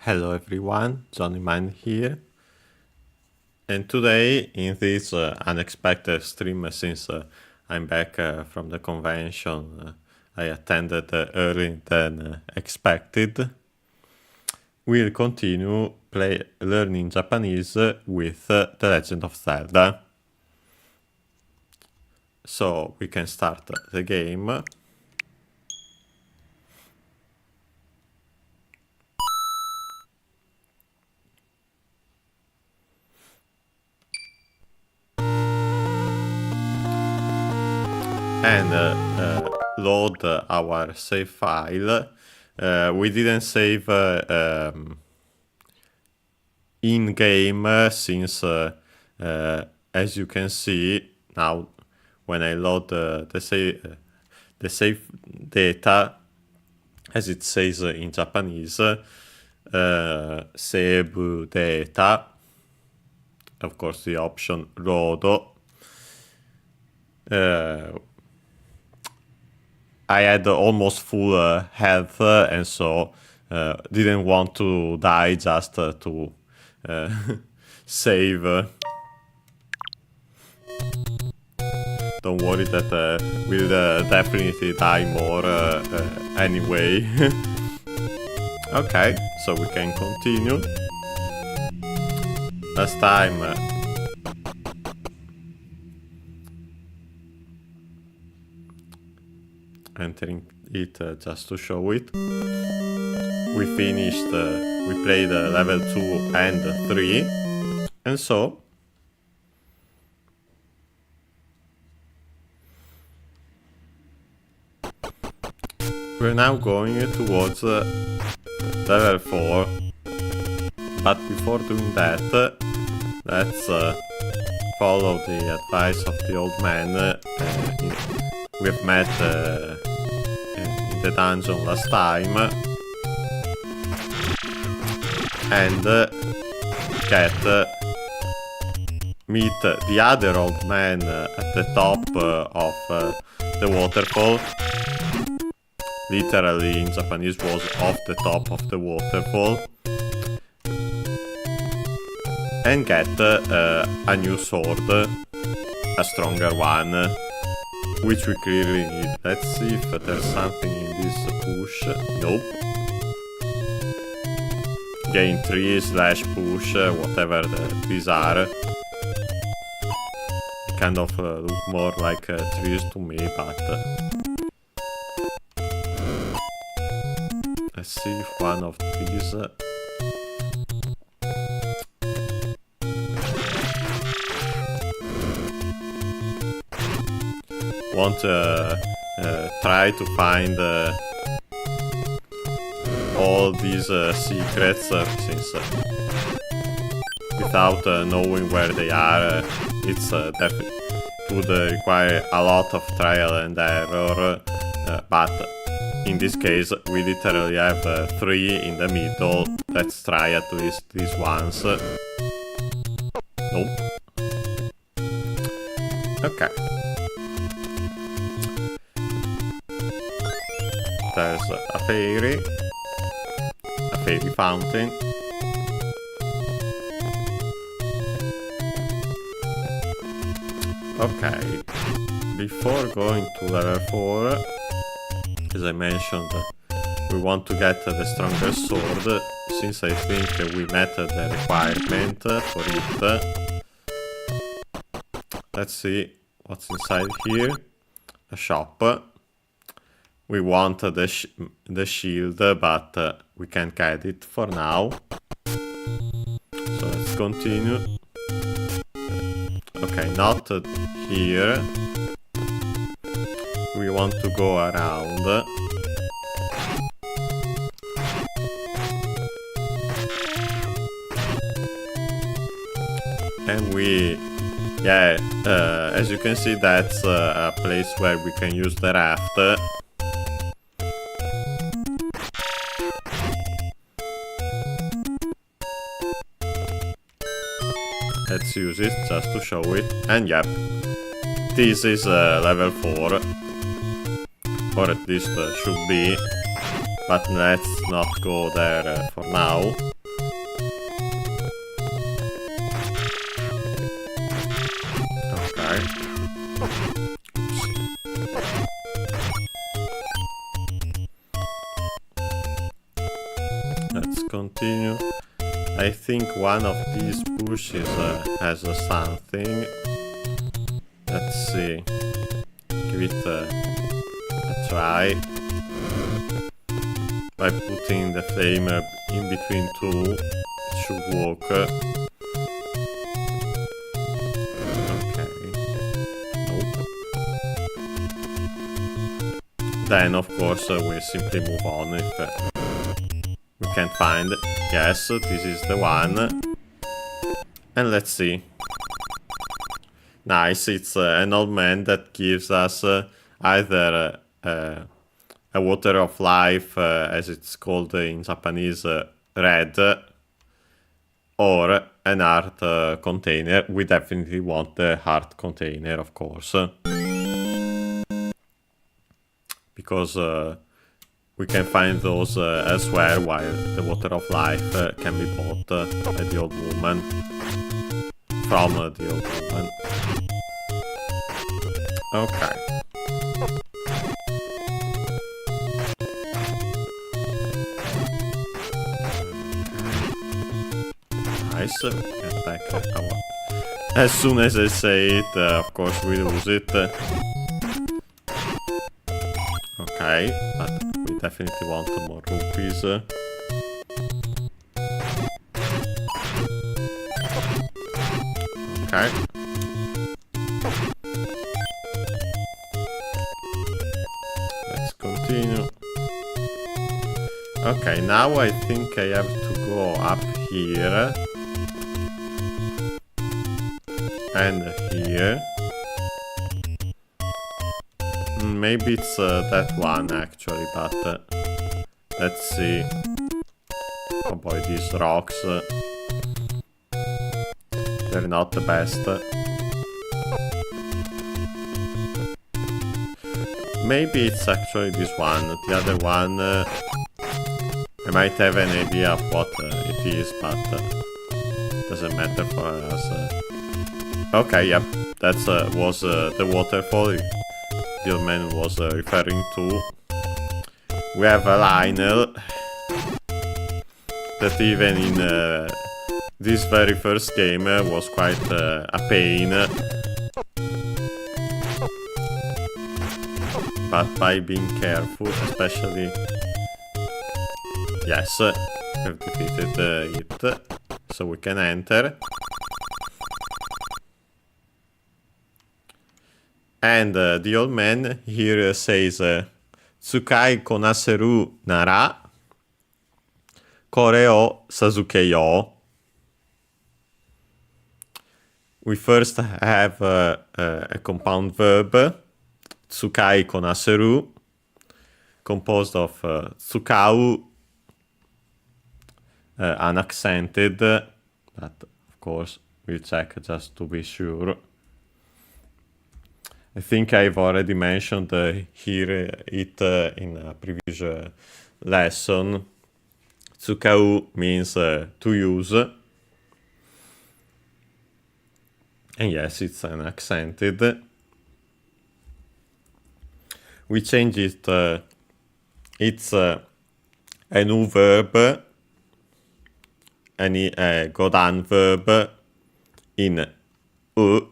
Hello everyone, Johnny Mine here. And today, in this unexpected stream, since I'm back from the convention, I attended earlier than expected. We'll continue learning Japanese with The Legend of Zelda. So we can start the game. And load our save file. We didn't save in-game since, as you can see now, when I load the save data, as it says in Japanese, save data, of course the option rodo. I had almost full health, and so didn't want to die just to save. Don't worry that we'll definitely die more anyway. Okay, so we can continue. Last time entering it just to show it. We finished, we played level 2 and 3, and so we're now going towards level 4, but before doing that, let's follow the advice of the old man. We've met in the dungeon last time, and meet the other old man at the top of the waterfall. Literally in Japanese was off the top of the waterfall, and get a new sword, a stronger one, which we clearly need. Let's see if there's something in this push. Nope. Gain 3/push, whatever these are. Kind of look more like trees to me, but let's see if one of these want to try to find all these secrets, since without knowing where they are, it's definitely would require a lot of trial and error, but in this case we literally have 3 in the middle. Let's try at least these ones. Nope. Okay. There's a fairy fountain. Okay, before going to level 4, as I mentioned, we want to get the stronger sword, since I think we met the requirement for it. Let's see what's inside here. A shop. We want the shield, but we can't get it for now. So let's continue. Okay, not here. We want to go around. And as you can see, that's a place where we can use the raft. Let's use it just to show it. And yep, this is level 4. Or at least should be. But let's not go there for now. continue. I think one of these bushes has something. Let's see. Give it a try. By putting the flame in between two, it should work. Okay. Nope. Then, of course, we'll simply move on if we can find. Yes, this is the one. And let's see. Nice, it's an old man that gives us either a water of life, as it's called in Japanese, red, or an heart container. We definitely want the heart container, of course. Because we can find those elsewhere, while the water of life can be bought by the old woman. From the old woman. Okay. Nice. Get back our... As soon as I say it, of course we lose it. Okay, but we definitely want more rupees. Okay. Let's continue. Okay, now I think I have to go up here. And here. Maybe it's that one actually, but let's see. Oh boy, these rocks. They're not the best. Maybe it's actually this one. The other one, I might have an idea of what it is, but doesn't matter for us. Okay, yep, that was the waterfall the old man was referring to. We have a Lionel that even in this very first game was quite a pain. But by being careful, especially... Yes, we've defeated it, so we can enter. And the old man here says, Tsukai konaseru nara, kore o Sasuke yo. We first have a compound verb, tsukai konaseru, composed of tsukau, unaccented, but of course we'll check just to be sure. I think I've already mentioned here it in a previous lesson. Tsukau means to use. And yes, it's unaccented. We change it. It's a new verb, a Godan verb in U.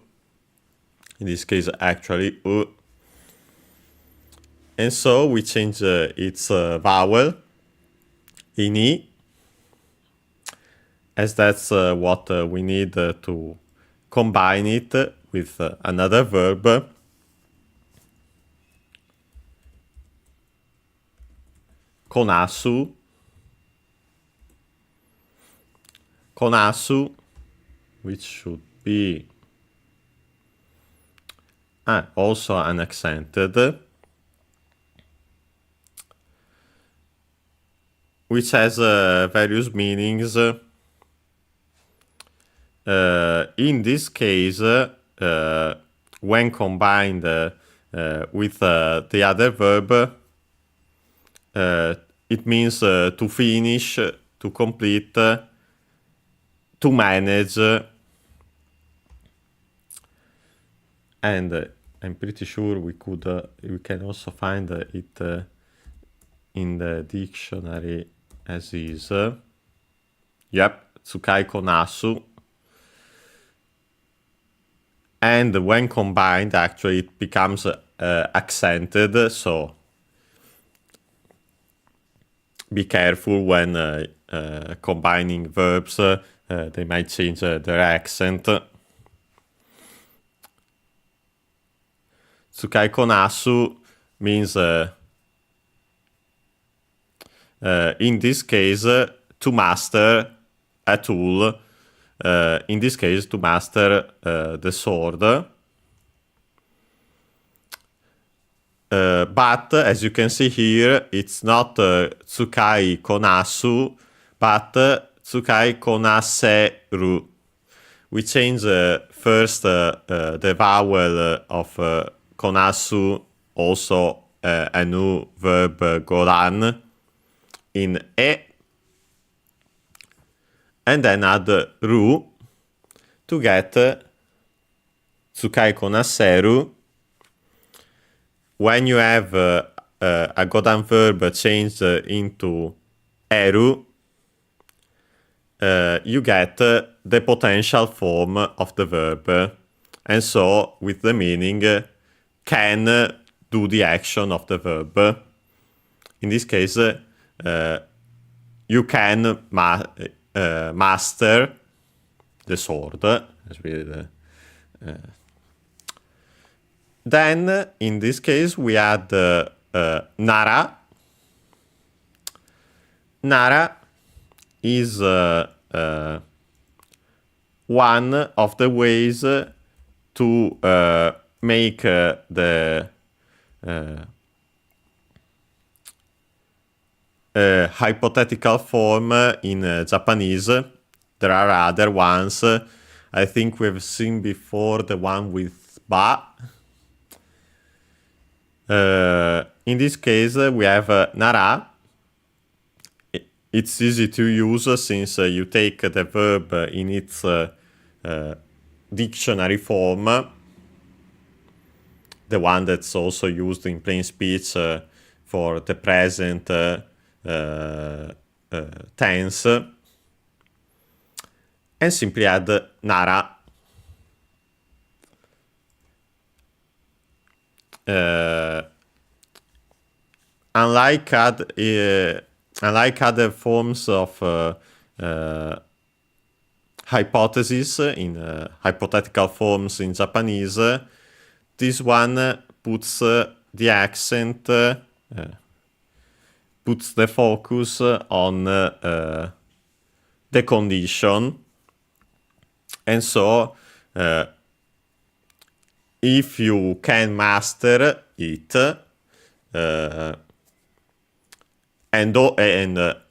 In this case, actually, U. And so we change its vowel in I, as that's what we need to combine it with another verb. Konasu. Konasu, which should be also unaccented, which has various meanings. In this case, when combined with the other verb, it means to finish, to complete, to manage. And I'm pretty sure we can also find it in the dictionary as is. Yep, tsukai konasu. And when combined, actually, it becomes accented, so be careful when combining verbs. They might change their accent. Tsukai konasu means, in this case, to master a tool. In this case, to master the sword. But as you can see here, it's not tsukai konasu, but tsukai konaseru. We change first the vowel of konasu, also a new verb goran, in e, and then add ru to get tsukai konaseru. When you have a godan verb changed into eru, you get the potential form of the verb, and so with the meaning can do the action of the verb. In this case, you can master the sword, as we then, in this case, we add nara. Nara is one of the ways to make the hypothetical form in Japanese. There are other ones. I think we've seen before the one with ba. In this case, we have nara. It's easy to use since you take the verb in its dictionary form, the one that's also used in plain speech for the present tense, and simply add nara. Unlike other forms of hypothesis in hypothetical forms in Japanese, this one puts the accent, puts the focus on the condition, and so if you can master it, and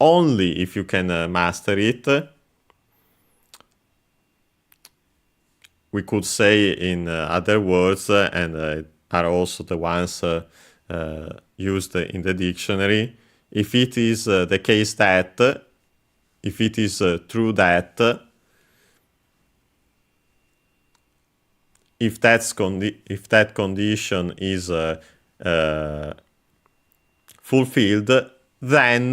only if you can master it, we could say in other words, and are also the ones used in the dictionary, if it is the case that, if it is true that, if that condition is fulfilled, then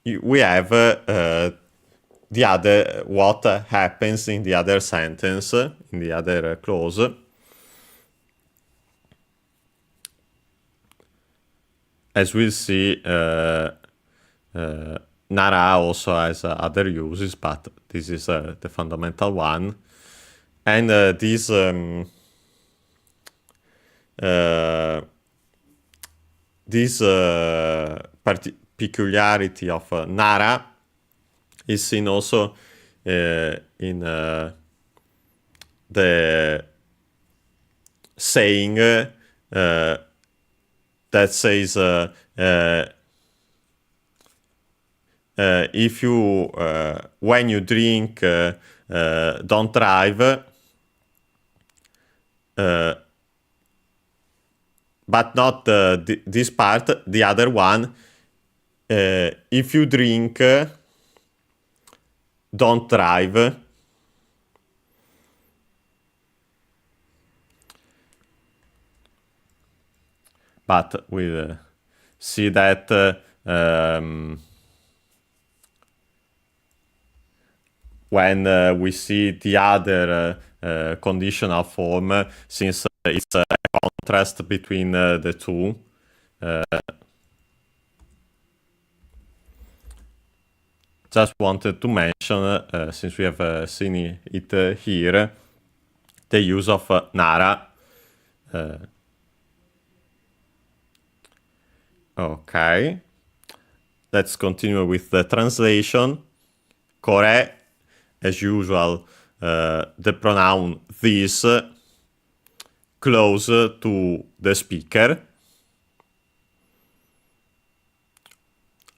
we have the other, what happens in the other sentence, in the other clause. As we'll see, nara also has other uses, but this is the fundamental one. And this peculiarity of nara is seen also in the saying that says if you when you drink don't drive, but not this part, the other one, if you drink don't drive. But we'll see that when we see the other conditional form, since it's a contrast between the two. Just wanted to mention, since we have seen it here, the use of Nara. Okay, let's continue with the translation. Kore, as usual, the pronoun this, close to the speaker.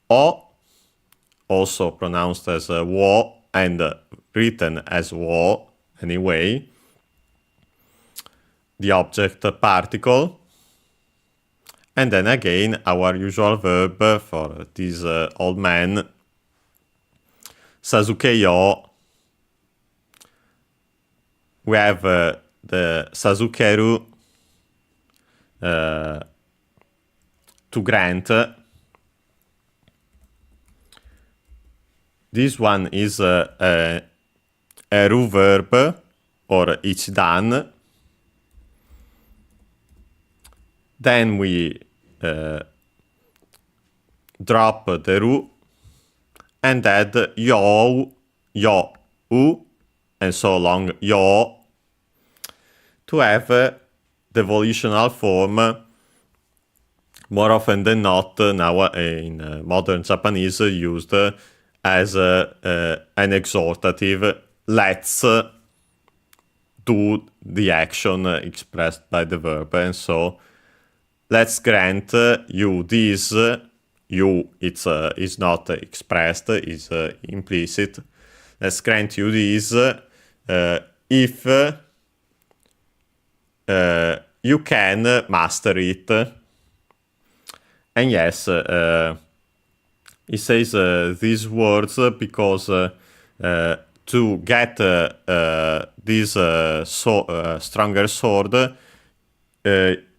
O, also pronounced as wo and written as wo anyway. The object particle. And then again, our usual verb for this old man. Sasuke yo. We have the Sasukeru to grant. This one is a ru verb or ichidan. Then we drop the ru and add yo, yo, u, and so long yo, to have the volitional form. More often than not, now in modern Japanese, used as an exhortative. Let's do the action expressed by the verb, and so let's grant you this. You, it's not expressed, it's implicit. Let's grant you this if you can master it. And yes, he says these words because to get this stronger sword,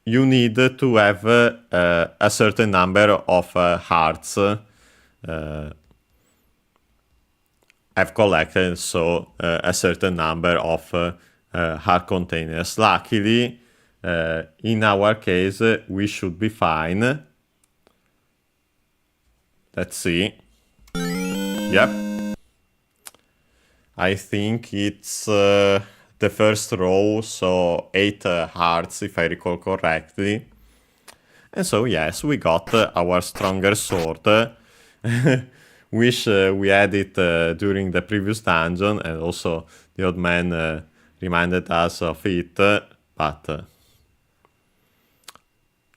you need to have a certain number of hearts I've collected, so a certain number of heart containers. Luckily, in our case, we should be fine. Let's see. Yep. I think it's the first row, so 8 hearts, if I recall correctly. And so, yes, we got our stronger sword. Wish we had it during the previous dungeon, and also the old man reminded us of it, but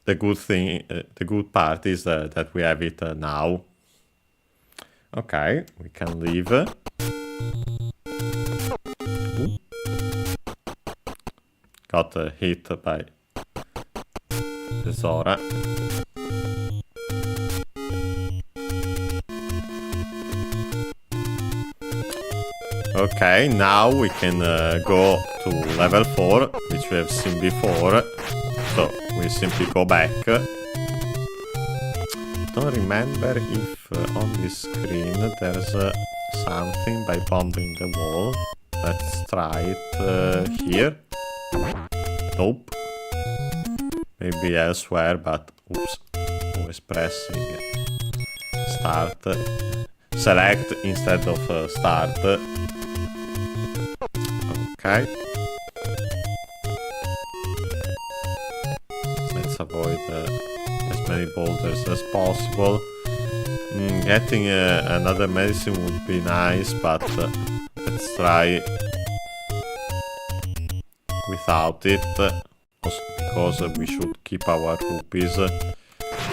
the good part is that we have it now. Okay, we can leave. Got hit by the Zora. Okay, now we can go to level 4, which we have seen before. So we simply go back. Don't remember if on this screen there's something by bombing the wall. Let's try it here. Nope. Maybe elsewhere, but oops. Always pressing start. Select instead of start. Okay. Let's avoid as many boulders as possible. Getting another medicine would be nice, but let's try without it. Also because we should keep our rupees.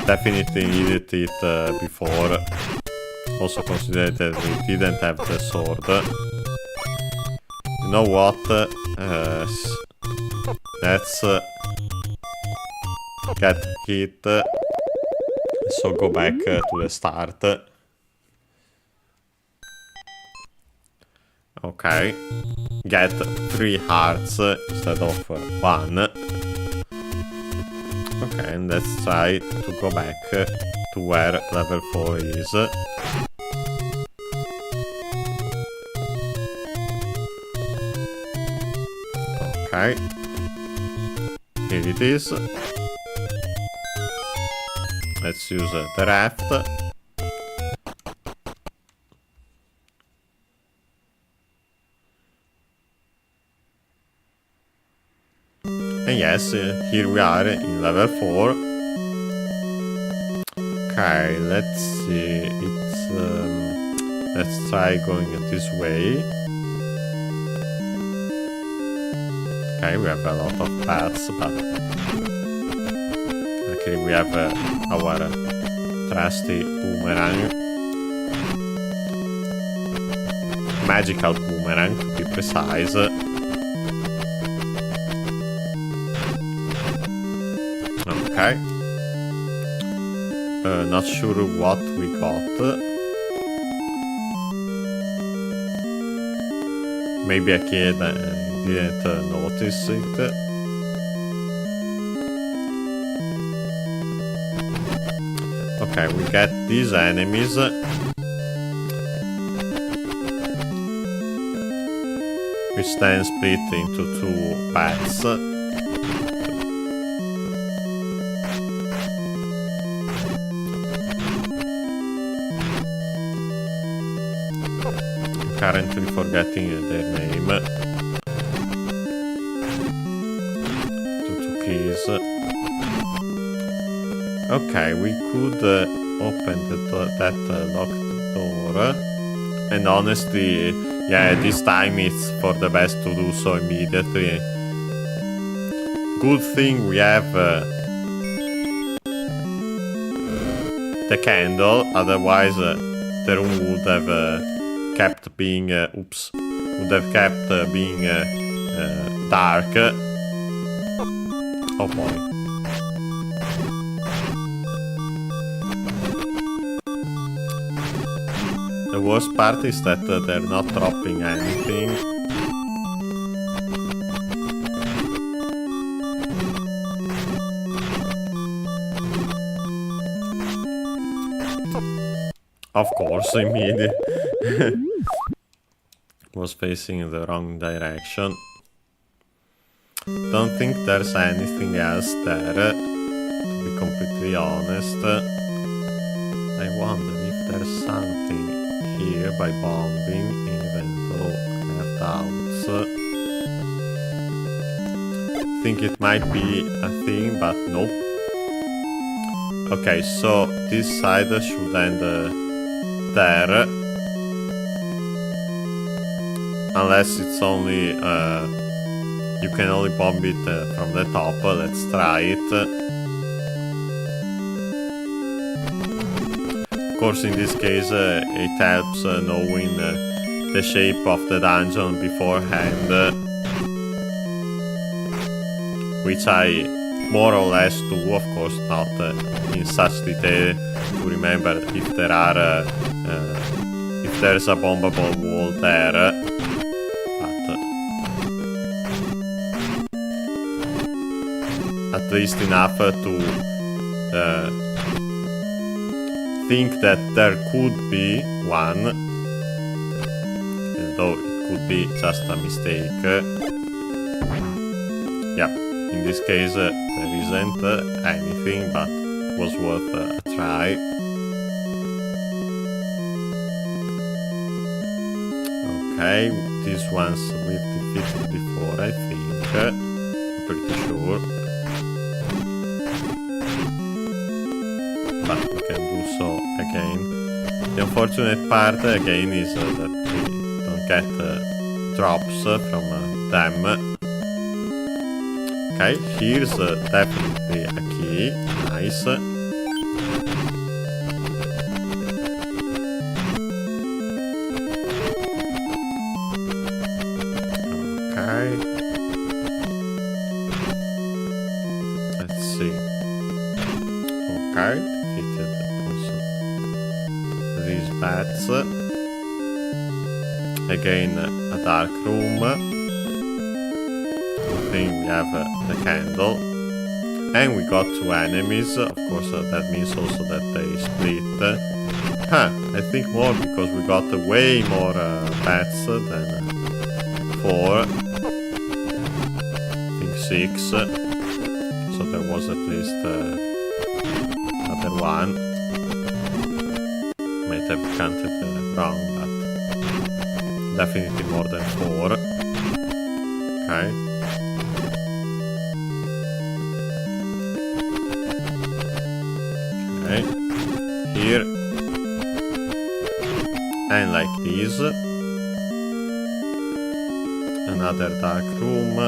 Definitely needed it before. Also consider that we didn't have the sword. You know what? Let's get hit. So go back to the start. Okay. Get 3 hearts instead of 1. Okay, and let's try to go back to where level 4 is. Okay. Here it is. Let's use the raft. And yes, here we are in level 4. Okay, let's see. Let's try going this way. Okay, we have a lot of paths, but okay, we have our trusty boomerang. Magical boomerang, to be precise. Okay. Not sure what we got. Maybe a kid didn't notice it. Okay, we get these enemies. Which then split into 2 paths. Currently forgetting their name. 2 keys. Okay, we could open that locked door. And honestly, yeah, this time it's for the best to do so immediately. Good thing we have the candle, otherwise the room would have kept being dark. Oh boy. The worst part is that they're not dropping anything. Of course, immediately. Was facing the wrong direction. Don't think there's anything else there, to be completely honest. I wonder if there's something here by bombing, even though I have doubts. Think it might be a thing, but nope. Okay, so this side should end there. Unless it's only, you can only bomb it from the top. Let's try it. Of course, in this case, it helps knowing the shape of the dungeon beforehand. Which I more or less do, of course, not in such detail to remember if there are, if there's a bombable wall there. At least enough to think that there could be one, although it could be just a mistake. Yeah, in this case there isn't anything, but was worth a try. Okay, these ones we've defeated before, I think. I'm pretty sure. But we can do so again. The unfortunate part again is that we don't get drops from them. Okay, here's definitely a key. Nice. Okay. Let's see. Okay. These bats. Again, a dark room. Good thing we have the candle. And we got 2 enemies. Of course, that means also that they split. I think more because we got way more bats than 4. 6. So there was at least another one. Might have counted wrong, but definitely more than 4. Okay. Okay. Here. And like this. Another dark room.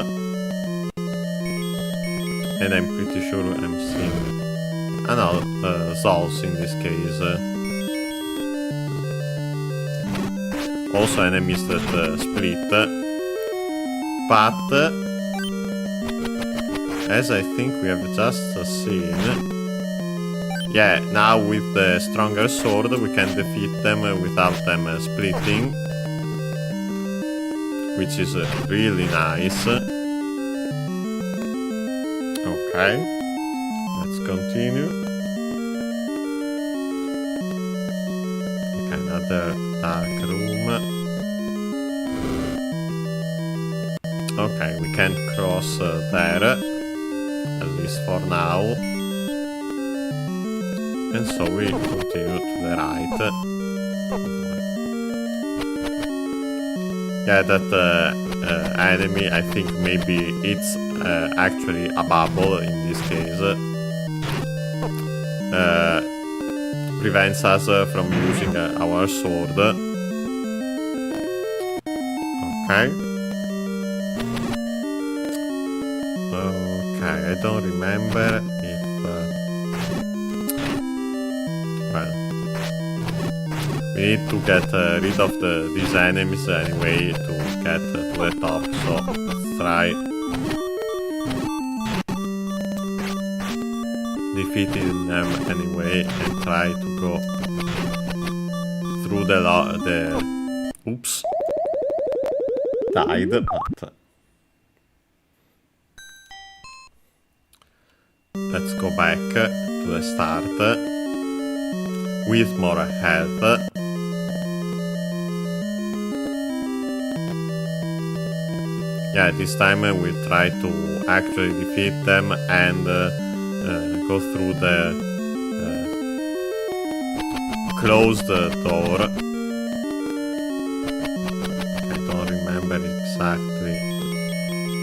And I'm pretty sure I'm seeing another souls in this case. Also enemies that split. But as I think we have just seen, yeah, now with the stronger sword we can defeat them without them splitting, which is really nice. Okay, let's continue. Okay, another dark room. Okay, we can't cross there, at least for now. And so we continue to the right. Yeah, that enemy, I think maybe it's actually a bubble in this case. Prevents us from using our sword. Okay. Okay, I don't remember if... well... we need to get rid of these enemies anyway to get to the top, so let's try defeating them anyway and try to go through the oops, died, but let's go back to the start with more health. Yeah, this time we'll try to actually defeat them and go through the closed door. I don't remember exactly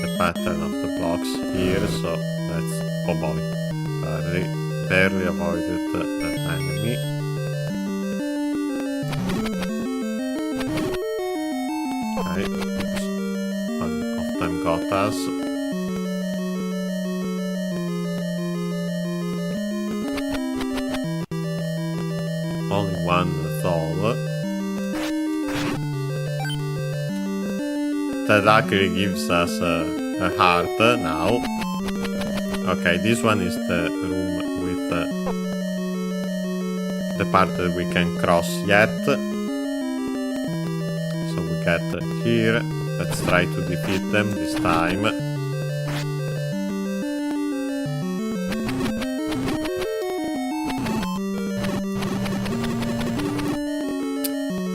the pattern of the blocks here, so let's... oh boy, barely avoided that enemy. Okay, oops. One of them got us. Only one soul. That luckily gives us a heart now. Okay, this one is the room with the part that we can cross yet. So we get here. Let's try to defeat them this time.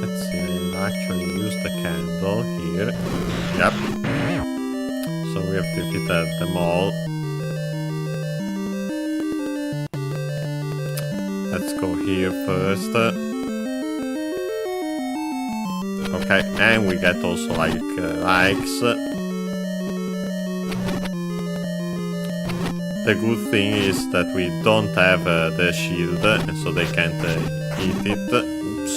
Let's see, I'll actually use the candle here. Yep. So we have defeated them all. Let's go here first. Okay, and we get also like likes. The good thing is that we don't have the shield, and so they can't eat it. Oops.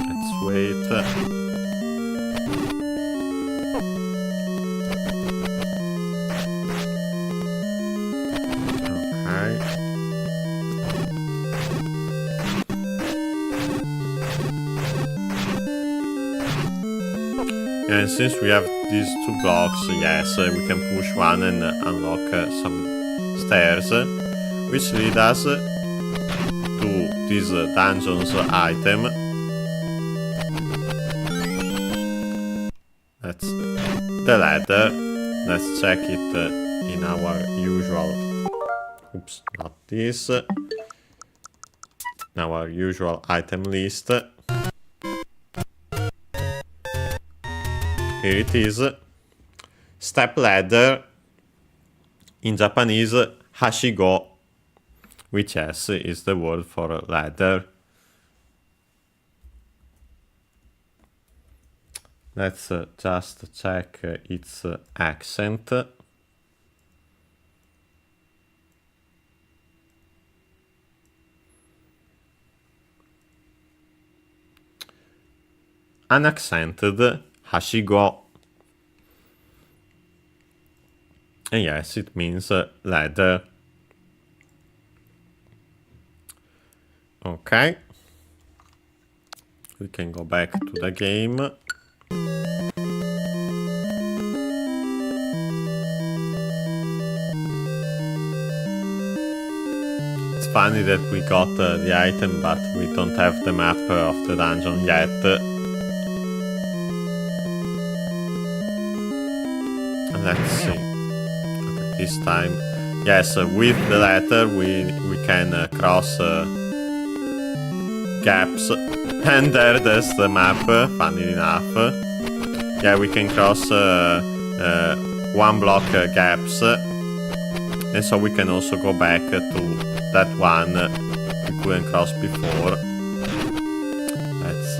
Let's wait. And since we have these 2 blocks, yes, we can push one and unlock some stairs, which lead us to this dungeons item. That's the ladder. Let's check it in our usual... oops, not this. In our usual item list. Here it is. Step ladder. In Japanese, hashigo, which is the word for ladder. Let's just check its accent. Unaccented, hashigo. And yes, it means ladder. Okay. We can go back to the game. It's funny that we got the item, but we don't have the map of the dungeon yet. Let's see. Okay, this time, yes, with the ladder we can cross gaps, and there's the map. Funny enough, yeah, we can cross one block gaps, and so we can also go back to that one we couldn't cross before. Let's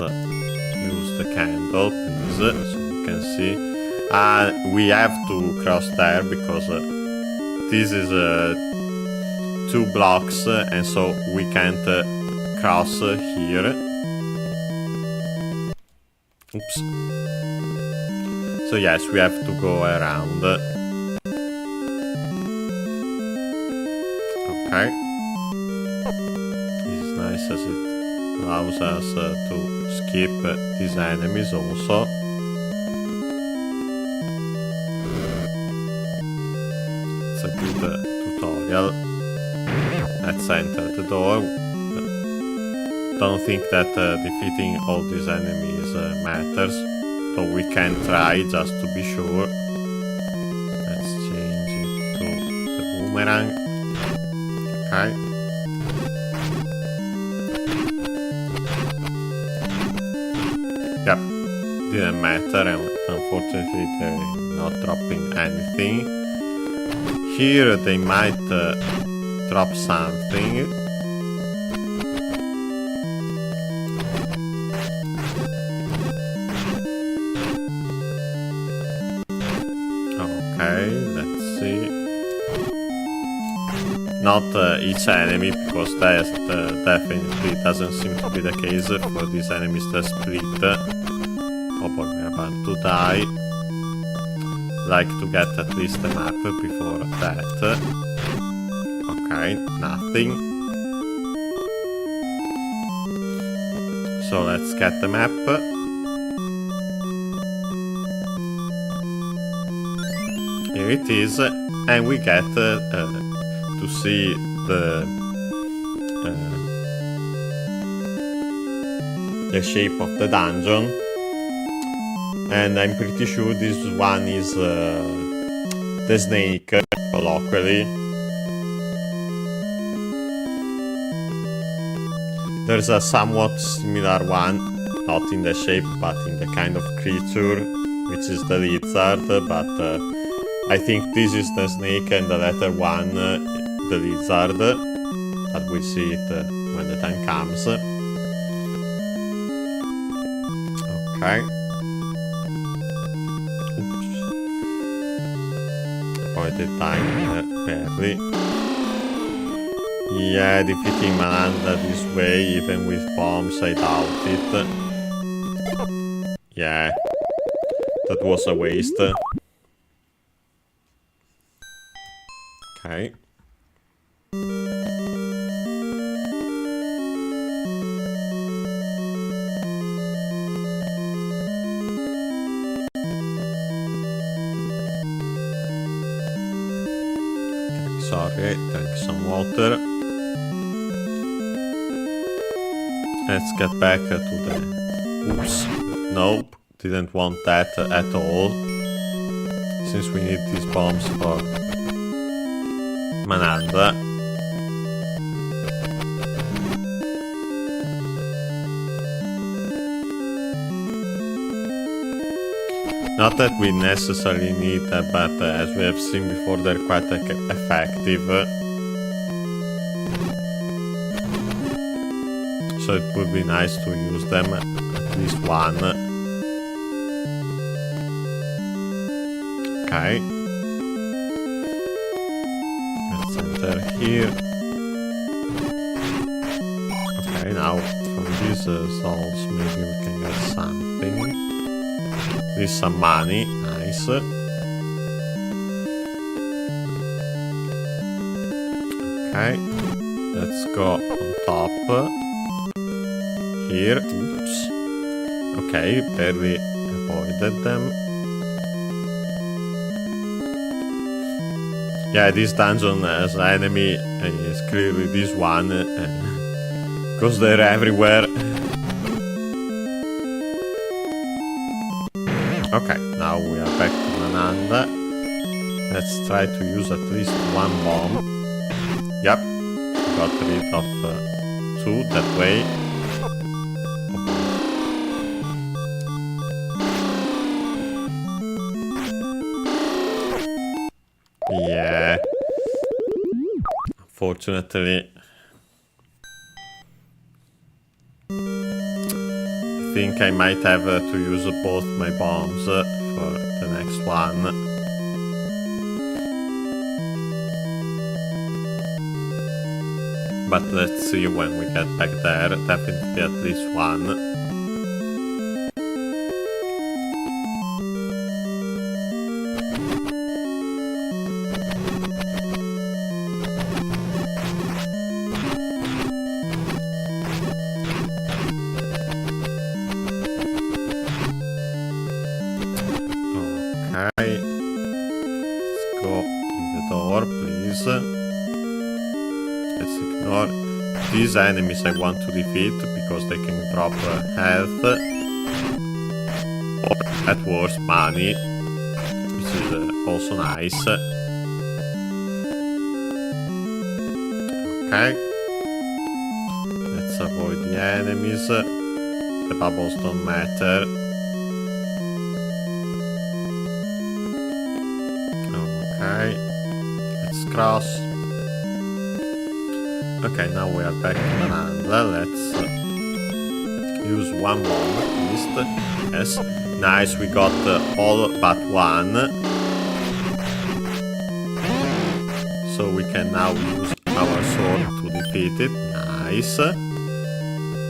use the candle, please, so we can see. We have to cross there because this is 2 blocks, and so we can't cross here. Oops. So yes, we have to go around. Okay. This is nice as it allows us to skip these enemies also. It's a good tutorial. Let's enter the door. Don't think that defeating all these enemies matters, so we can try just to be sure. Let's change it to the boomerang. Okay. Yep, didn't matter, and unfortunately they're not dropping anything. Here they might drop something. Okay, let's see. Not each enemy, because that definitely doesn't seem to be the case for these enemies that split. Oh boy, we're about to die. Like to get at least the map before that. Okay, nothing. So let's get the map. Here it is, and we get to see the shape of the dungeon. And I'm pretty sure this one is the snake, colloquially. There's a somewhat similar one, not in the shape, but in the kind of creature, which is the lizard, but I think this is the snake and the latter one, the lizard, but we'll see it when the time comes. Okay. The time barely. Yeah, defeating Mananda this way, even with bombs, I doubt it. Yeah, that was a waste. Okay. Sorry, drink some water. Let's get back to the... Oops. Nope, didn't want that at all. Since we need these bombs for Mananda. Not that we necessarily need that, but as we have seen before, they're quite effective. So it would be nice to use them, at least one. Okay. Let's enter here. Okay, now from these souls maybe we can get something. This some money, nice. Okay, let's go on top. Here, oops. Okay, barely avoided them. Yeah, this dungeon as enemy is clearly this one, because they're everywhere. Okay, now we are back to Nananda. Let's try to use at least one bomb. Yep, got rid of two that way. Yeah. Unfortunately, I think I might have to use both my bombs for the next one. But let's see when we get back there. Definitely at least one. These enemies I want to defeat because they can drop health or at worst money, which is also nice. Okay, let's avoid the enemies. The bubbles don't matter. Okay, let's cross. Okay, now we are back in Nananda. Let's use one bomb at least. Yes, nice, we got all but one. So we can now use our sword to defeat it. Nice.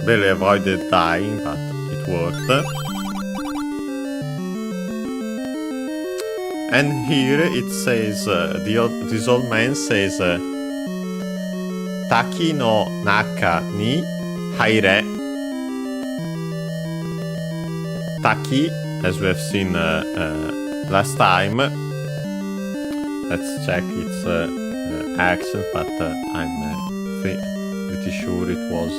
Barely avoided dying, but it worked. And here it says, this old man says, Taki no naka ni haire. Taki, as we have seen last time. Let's check its accent, but I'm pretty sure it was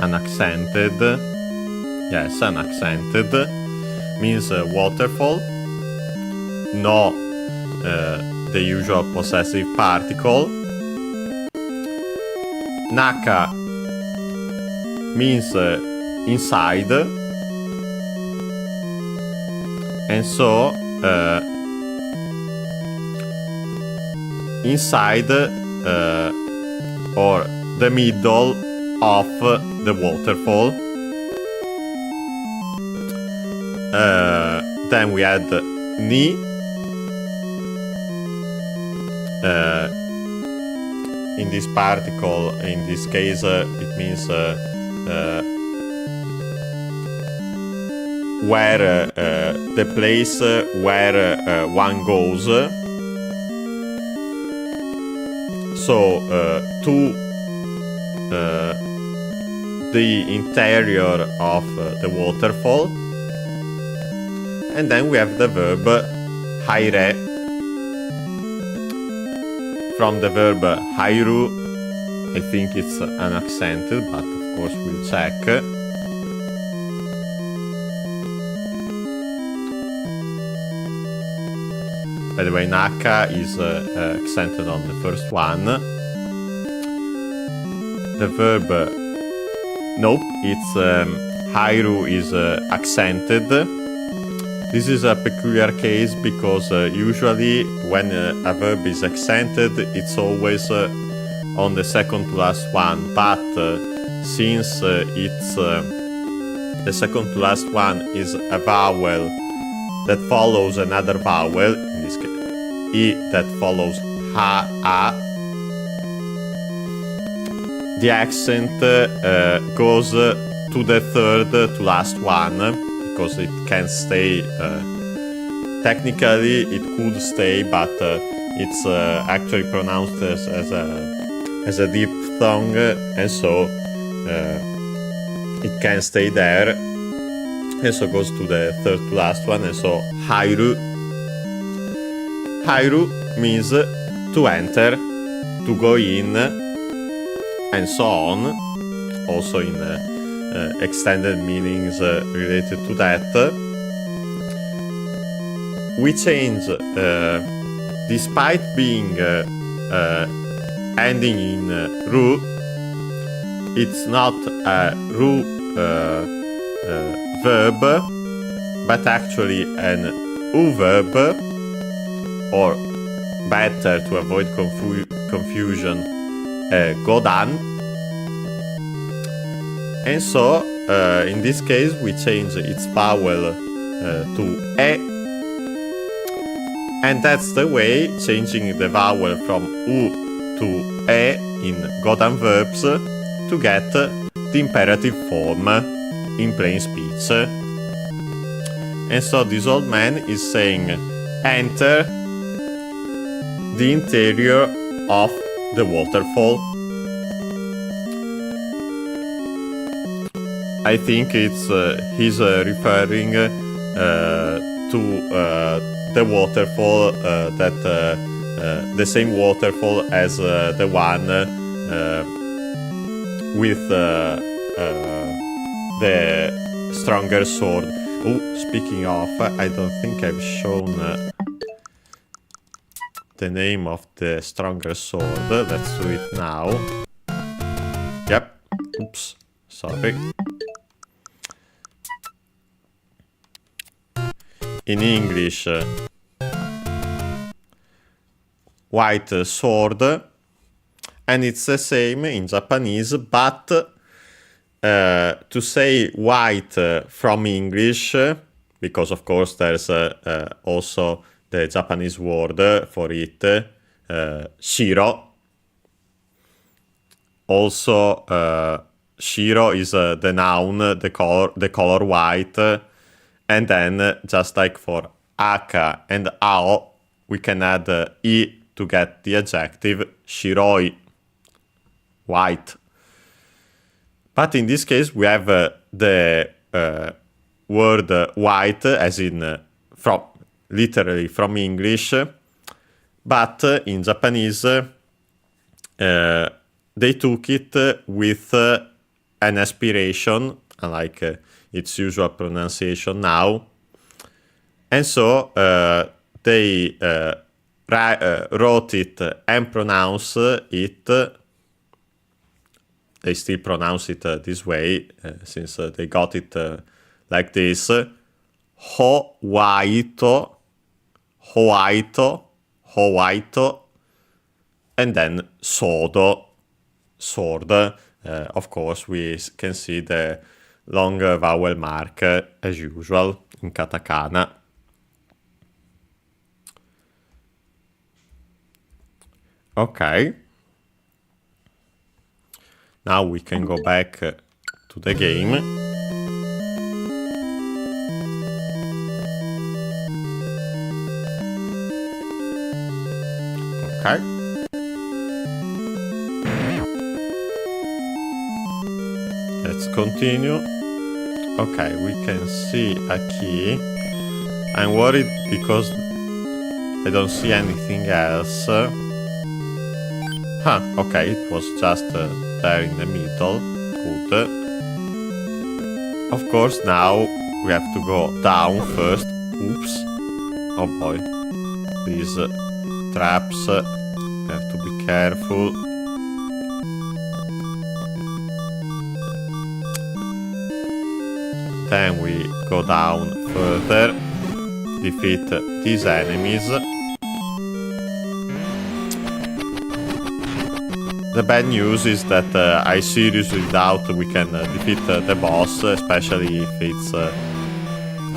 unaccented. Yes, unaccented. Means waterfall. No. The usual possessive particle. Naka means inside, and so inside or the middle of the waterfall. Then we add ni. In this particle, in this case, it means where the place where one goes. So to the interior of the waterfall, and then we have the verb haire. From the verb hairu, I think it's unaccented, but of course we'll check. By the way, naka is accented on the first one. The verb nope, it's Hairu is accented. This is a peculiar case because usually when a verb is accented, it's always on the second to last one. But since it's the second to last one is a vowel that follows another vowel, in this case, I that follows ha, a, the accent goes to the third to last one, because it can stay. Technically, it could stay, but it's actually pronounced as a diphthong, and so it can stay there, and so goes to the third to last one, and so hairu. Hairu means to enter, to go in, and so on. Also in extended meanings related to that. We change, despite being ending in ru, it's not a ru verb, but actually an u verb, or better to avoid confusion, godan. And so, in this case, we change its vowel to e, and that's the way, changing the vowel from u to e in godan verbs to get the imperative form in plain speech. And so this old man is saying, enter the interior of the waterfall. I think it's he's referring to the waterfall that the same waterfall as the one with the stronger sword. Oh, speaking of, I don't think I've shown the name of the stronger sword. Let's do it now. Yep. Oops. Sorry. In English, white sword, and it's the same in Japanese, but to say white from English, because of course there's also the Japanese word for it, shiro. Also, shiro is the noun, the color white. And then, just like for aka and ao, we can add i to get the adjective shiroi, white. But in this case, we have the word white, as in from literally from English, but in Japanese, they took it with an aspiration, unlike its usual pronunciation now, and so they wrote it and pronounced it. They still pronounce it this way, since they got it like this: howaito, howaito, howaito, and then sodo, sword. Of course, we can see the long vowel mark as usual in katakana. Okay. Now we can go back to the game. Okay. Let's continue. Okay, we can see a key. I'm worried because I don't see anything else. Okay, it was just there in the middle. Good. Of course, now we have to go down first. Oops. Oh boy. These traps. We have to be careful. Then we go down further, defeat these enemies. The bad news is that I seriously doubt we can defeat the boss, especially if it's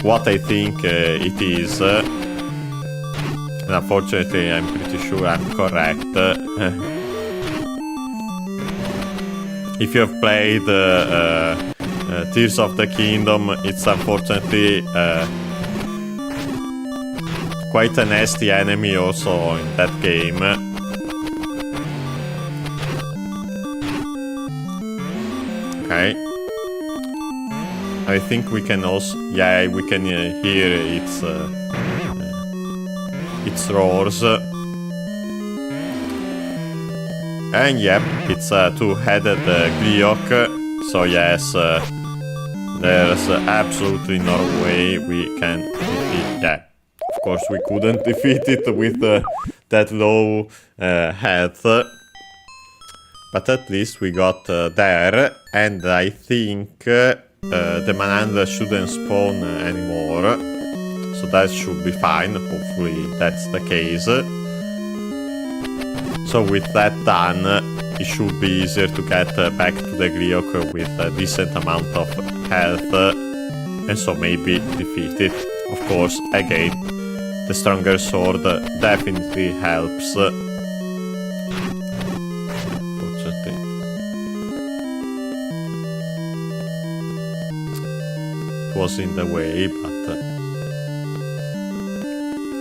what I think it is. And unfortunately, I'm pretty sure I'm correct. If you have played Tears of the Kingdom, it's unfortunately quite a nasty enemy also in that game. Okay. I think we can also... Yeah, we can hear its roars. And yep, it's a two-headed Gleeok. So yes, there's absolutely no way we can defeat... Yeah, of course we couldn't defeat it with that low health. But at least we got there, and I think the Manandra shouldn't spawn anymore. So that should be fine, hopefully that's the case. So with that done, it should be easier to get back to the Gleeok with a decent amount of health, and so maybe defeat it. Of course, again, the stronger sword definitely helps. Unfortunately. It was in the way, but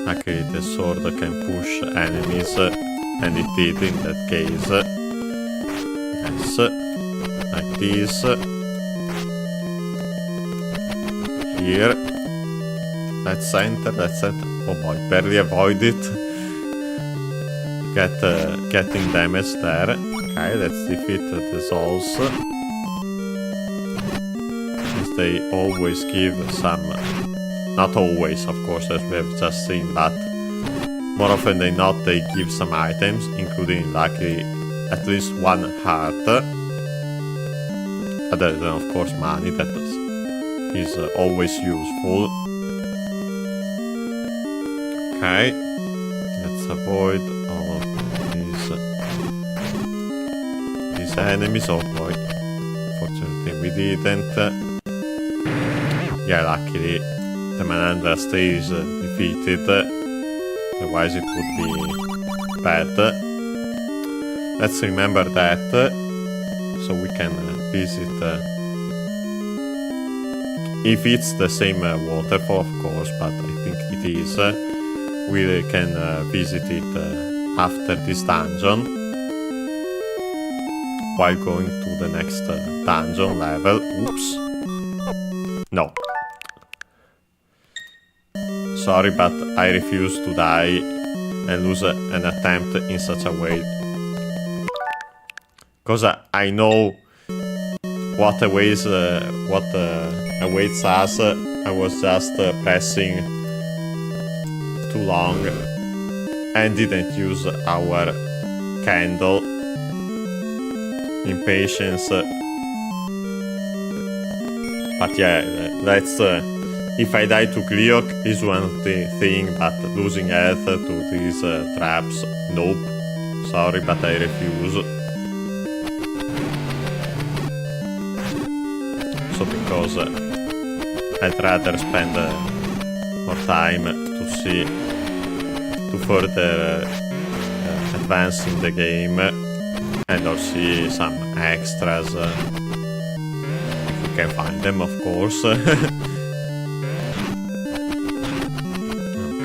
luckily the sword can push enemies. And it did in that case. Yes. Like this. Here. Let's enter, let's enter. Oh boy, barely avoid it. Getting damage there. Okay, let's defeat the souls. As they always give some... Not always, of course, as we have just seen, but... More often than not, they give some items, including luckily at least one heart. Other than, of course, money, that is always useful. Okay, let's avoid all of these enemies. Oh boy, fortunately we didn't. Yeah, luckily the Manandra stays defeated. Otherwise it would be bad. Let's remember that, so we can visit, if it's the same waterfall, of course, but I think it is. We can visit it after this dungeon, while going to the next dungeon level. Oops. No. Sorry, but I refuse to die and lose an attempt in such a way. Because I know what awaits us. I was just pressing too long and didn't use our candle. Impatience. But yeah, let's... if I die to Gleeok is one thing, but losing health to these traps, nope. Sorry, but I refuse. So because I'd rather spend more time to further advance in the game and or see some extras if we can find them, of course.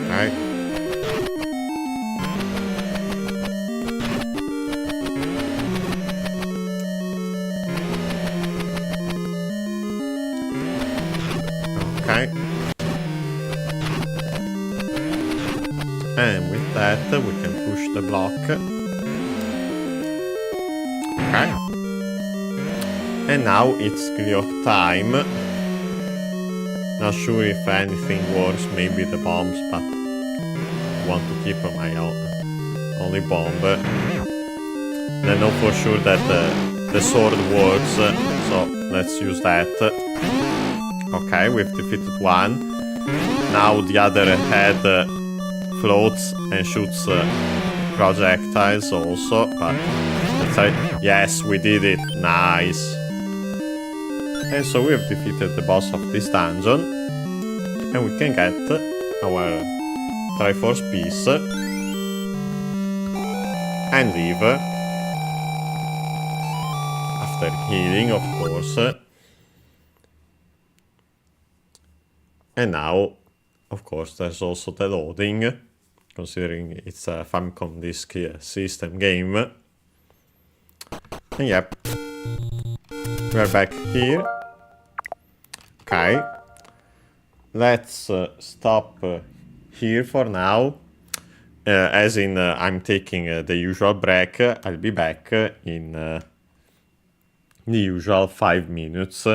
Okay. Okay. And with that, we can push the block. Okay. And now it's Gleeok time. Not sure if anything works, maybe the bombs, but I want to keep my only bomb. And I know for sure that the sword works, so let's use that. Okay, we've defeated one. Now the other head floats and shoots projectiles also, but let's try. Yes, we did it. Nice. And so we have defeated the boss of this dungeon, and we can get our Triforce piece and leave after healing, of course. And now, of course, there's also the loading, considering it's a Famicom Disk System game. And yep, we're back here. Okay, let's stop here for now. As in, I'm taking the usual break. I'll be back in the usual 5 minutes.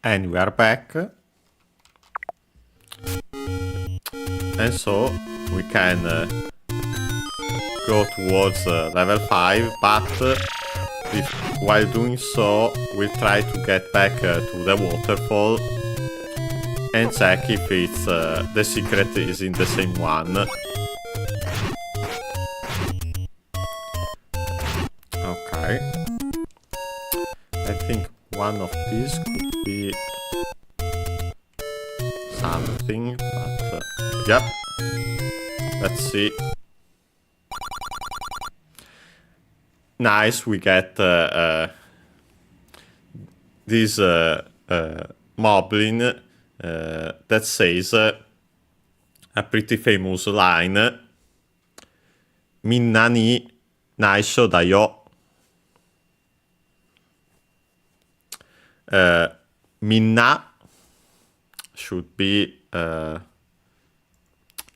And we are back. And so we can go towards level 5, but while doing so, we'll try to get back to the waterfall and check if it's the secret is in the same one. I think one of these could be something, but yeah, let's see. Nice, we get this moblin that says a pretty famous line, Minna ni naisho da yo. Minna should be,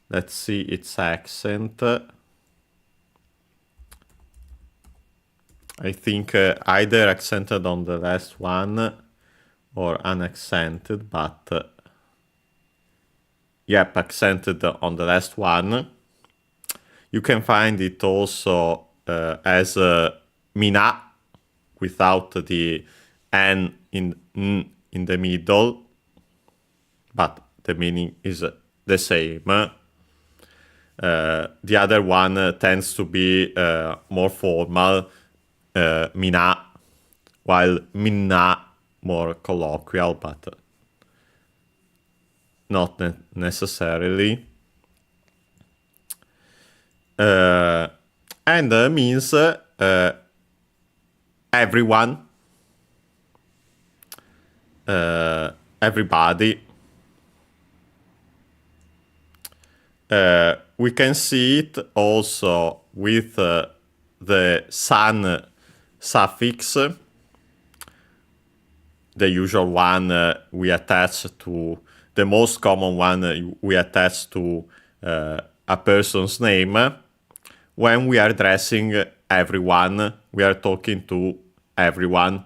let's see its accent. I think either accented on the last one or unaccented, but yep, accented on the last one. You can find it also as mina without the n in the middle, but the meaning is the same. The other one tends to be more formal, mina, while minna more colloquial, but not necessarily. And means everyone, everybody. We can see it also with the san suffix, the usual one we attach to, the most common one we attach to a person's name. When we are addressing everyone, we are talking to everyone.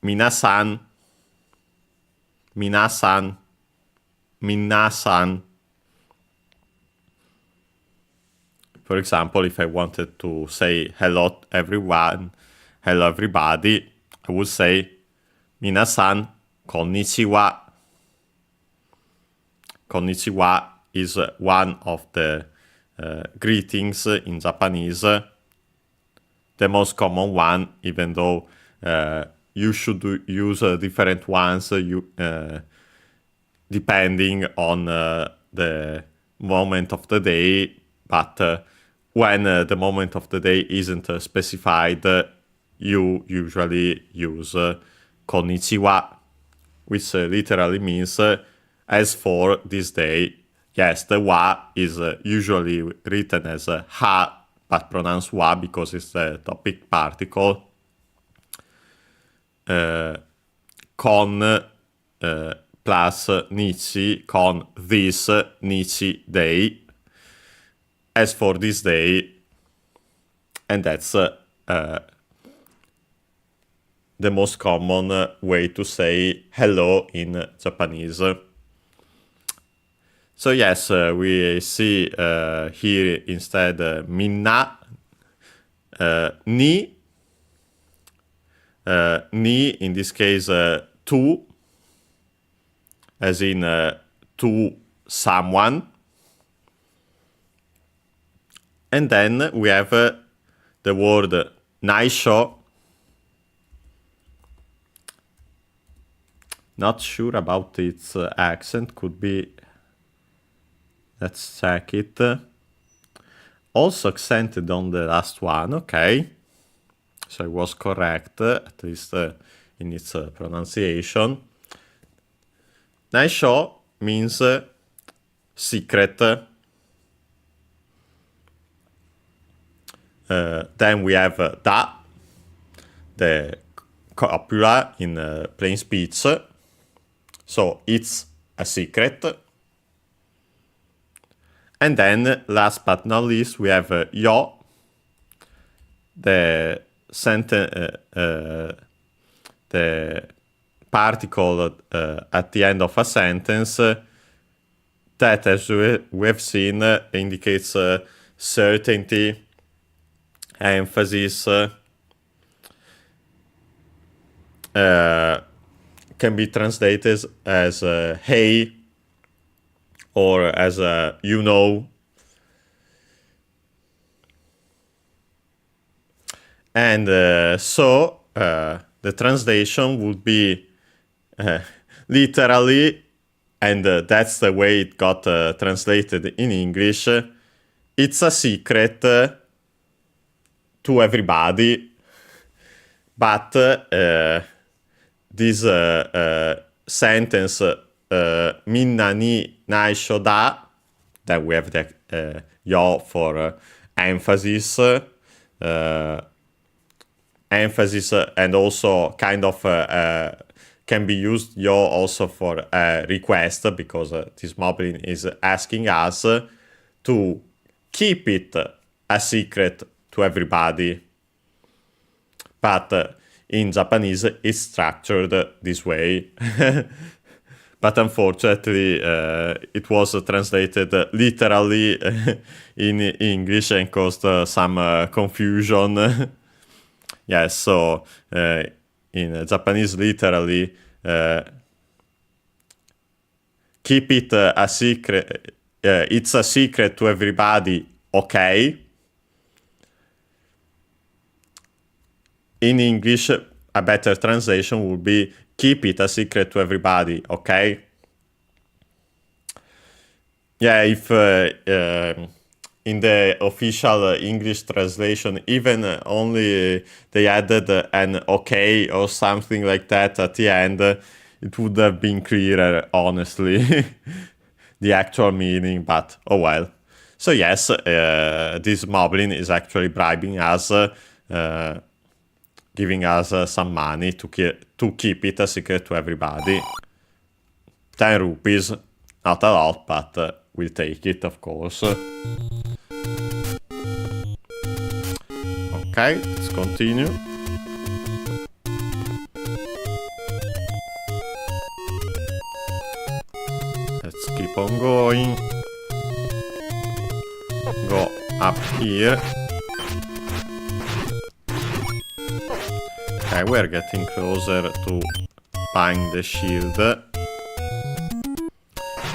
Minasan, minasan, minasan. For example, if I wanted to say hello everyone, hello everybody, I would say minasan, konnichiwa. Konnichiwa is one of the greetings in Japanese, the most common one, even though you should use different ones depending on the moment of the day, but when the moment of the day isn't specified, you usually use konnichiwa, which literally means as for this day. Yes, the wa is usually written as ha, but pronounced wa because it's the topic particle. Con plus nichi, con this nichi day, as for this day, and that's the most common way to say hello in Japanese. So yes, we see here instead minna, ni, ni in this case to, as in to someone. And then we have the word naisho. Not sure about its accent, could be. Let's check it. Also accented on the last one, okay. So it was correct, at least in its pronunciation. Naisho means secret. Then we have da, the copula in plain speech. So it's a secret. And then, last but not least, we have yo, the the particle at the end of a sentence that, as we have seen, indicates certainty, emphasis, can be translated as hey, or as And the translation would be literally, and that's the way it got translated in English, it's a secret to everybody, but this sentence, minna ni naisho da, that we have the yo for emphasis, and also kind of can be used yo also for request, because this moblin is asking us to keep it a secret to everybody. But in Japanese it's structured this way. But unfortunately it was translated literally in English and caused some confusion. Yes, so in Japanese literally, keep it a secret, it's a secret to everybody, okay? In English, a better translation would be keep it a secret to everybody, okay? Yeah, if in the official English translation, even only they added an okay or something like that at the end, it would have been clearer, honestly, the actual meaning, but oh well. So yes, this moblin is actually bribing us, giving us some money to keep it a secret to everybody. 10 rupees, not a lot, but we'll take it, of course. Okay, let's continue. Let's keep on going. Go up here. Okay, we're getting closer to buying the shield.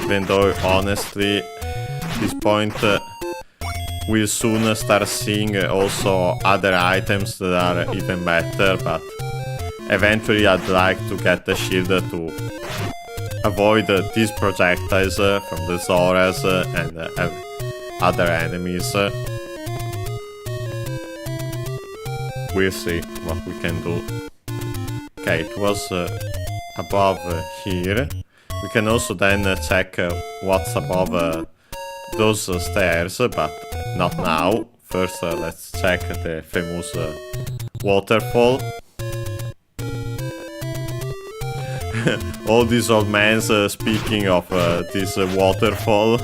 Even though, honestly, at this point, we'll soon start seeing also other items that are even better, but eventually I'd like to get the shield to avoid these projectiles from the Zoras and other enemies. We'll see what we can do. Okay, it was above here. We can also then check what's above those stairs, but not now. First, let's check the famous waterfall. All these old men speaking of this waterfall.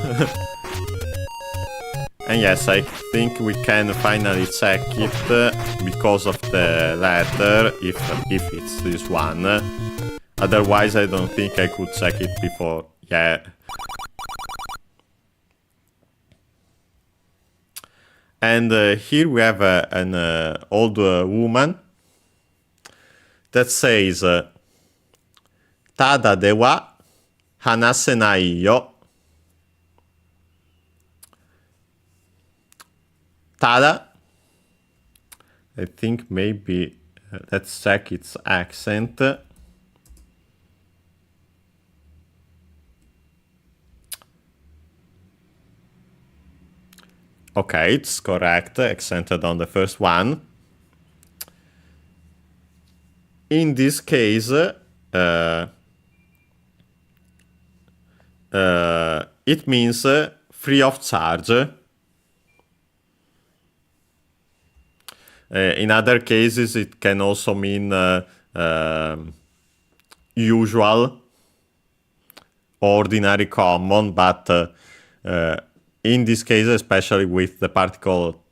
And yes, I think we can finally check it because of the letter, if it's this one. Otherwise, I don't think I could check it before. Yeah. And here we have an old woman that says, Tada de wa hanasenai yo. Tada. I think maybe, let's check its accent. Okay, it's correct, accented on the first one. In this case, it means free of charge. In other cases, it can also mean usual, ordinary, common, but in this case, especially with the particle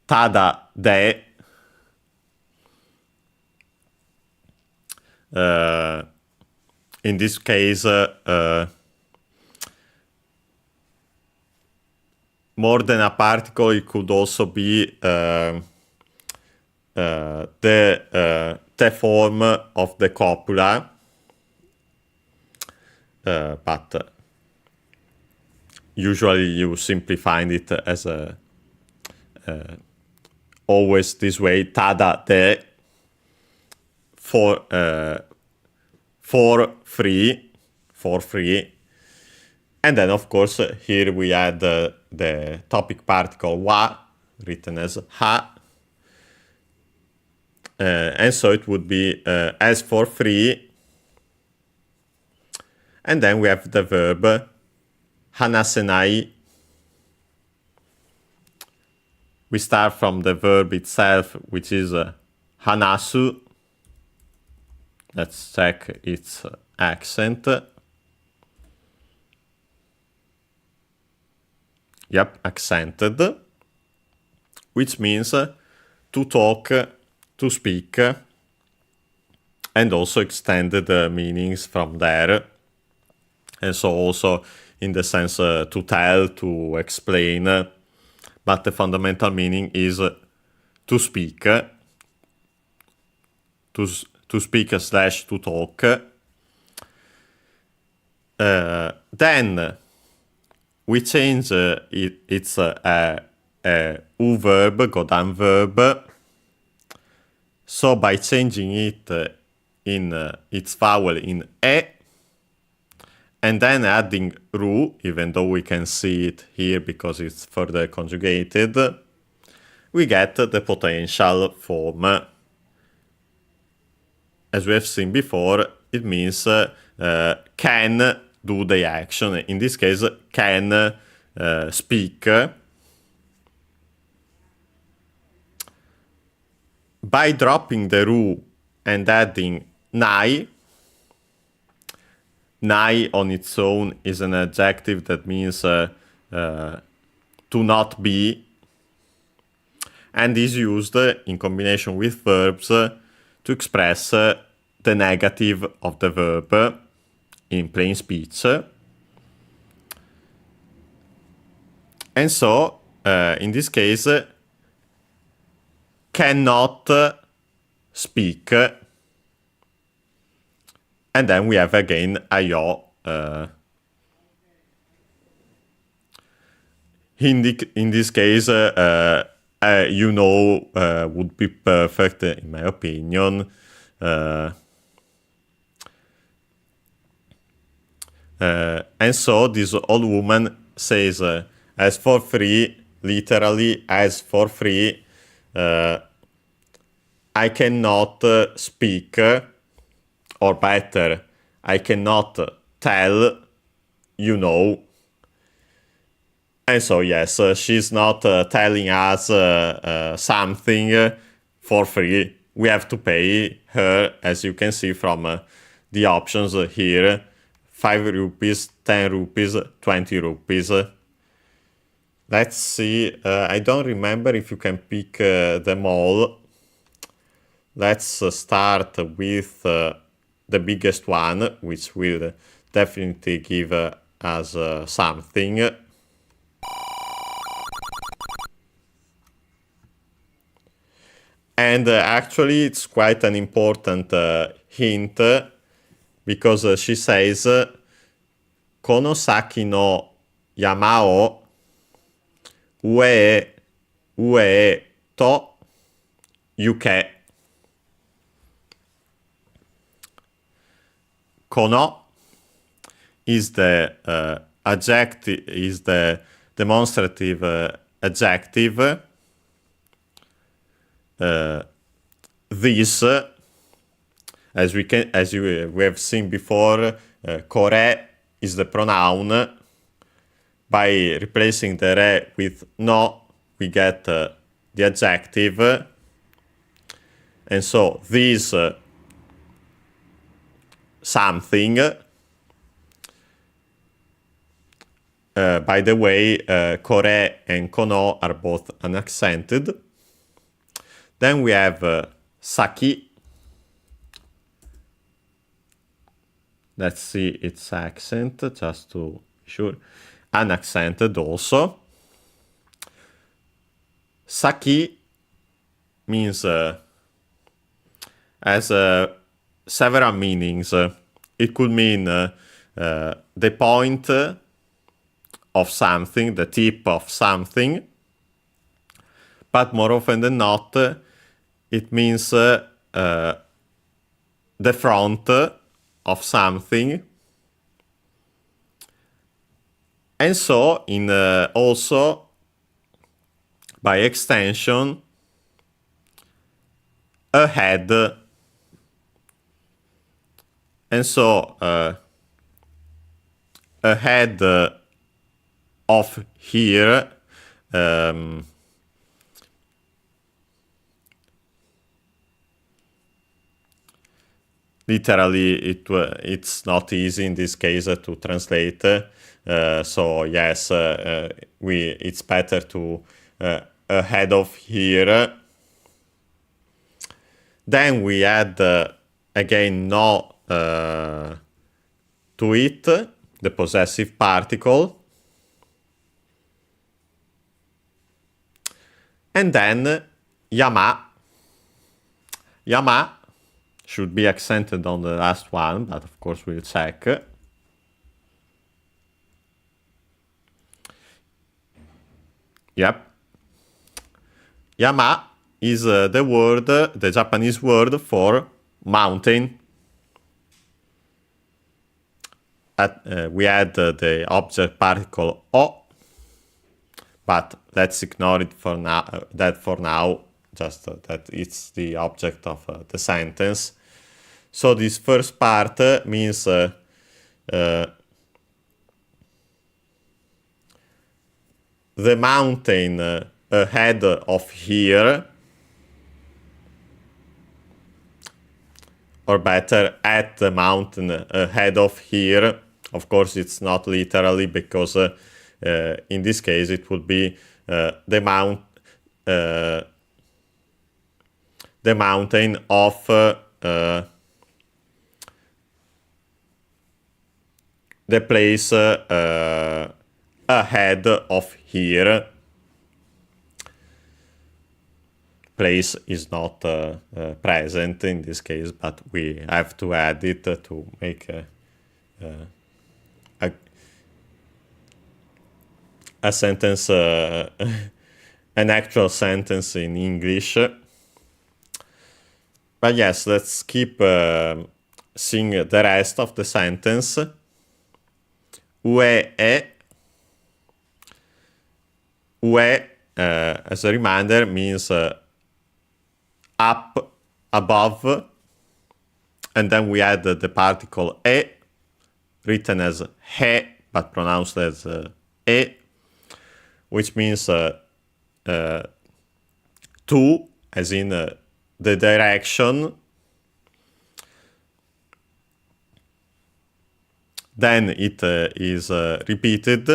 tada de, in this case, more than a particle, it could also be the form of the copula, but usually you simply find it as a always this way, tada de, for free. And then, of course, here we add the topic particle wa, written as ha. And so it would be as for free. And then we have the verb hanasenai. We start from the verb itself, which is hanasu. Let's check its accent. Yep, accented. Which means to talk, to speak, and also extended meanings from there. And so also in the sense to tell, to explain, but the fundamental meaning is to speak, to speak / to talk. Then we change its U verb, Godan verb. So by changing it in its vowel in E, and then adding ru, even though we can see it here because it's further conjugated, we get the potential form. As we have seen before, it means can do the action. In this case, can speak. By dropping the ru and adding nai, nai on its own is an adjective that means to not be, and is used in combination with verbs to express the negative of the verb in plain speech. And so, in this case, cannot speak. And then we have again ayo. In this case, would be perfect in my opinion. And so this old woman says, as for free, literally, as for free, I cannot speak, or better, I cannot tell, And so, yes, she's not telling us something for free. We have to pay her, as you can see from the options here, 5 rupees, 10 rupees, 20 rupees. Let's see, I don't remember if you can pick them all. Let's start with the biggest one, which will definitely give us something. And actually, it's quite an important hint, because she says, Konosaki no yama o ue to yuke. Kono is the adjective, is the demonstrative adjective. This, as we have seen before, kore is the pronoun. By replacing the re with no, we get the adjective. And so this something, by the way, kore and kono are both unaccented. Then we have saki. Let's see its accent, just to be sure. Unaccented also. Saki means has several meanings. It could mean the point of something, the tip of something, but more often than not, it means the front of something. And so, also, by extension, a head. And so, a head of here literally it's not easy in this case to translate. So yes, it's better to a head of here. Then we add again no to it, the possessive particle. And then yama. Yama should be accented on the last one, but of course we'll check. Yep. Yama is the Japanese word for mountain. We add the object particle o, but let's ignore it for now. Just that it's the object of the sentence. So this first part means the mountain ahead of here, or better, at the mountain ahead of here. Of course, it's not literally, because in this case it would be the mountain of the place ahead of here. Place is not present in this case, but we have to add it to make a sentence, an actual sentence in English. But yes, let's keep seeing the rest of the sentence. Ue e. Ue, as a reminder, means up, above, and then we add the particle e, written as he, but pronounced as e, which means to, as in the direction. Then it is repeated,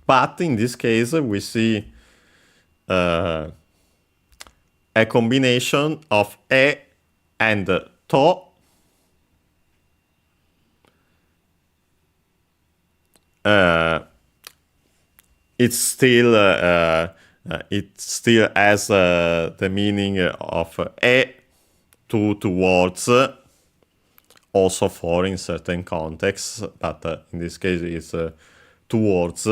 but in this case we see a combination of e and to. It still has the meaning of e, towards, also for in certain contexts, but in this case it's towards.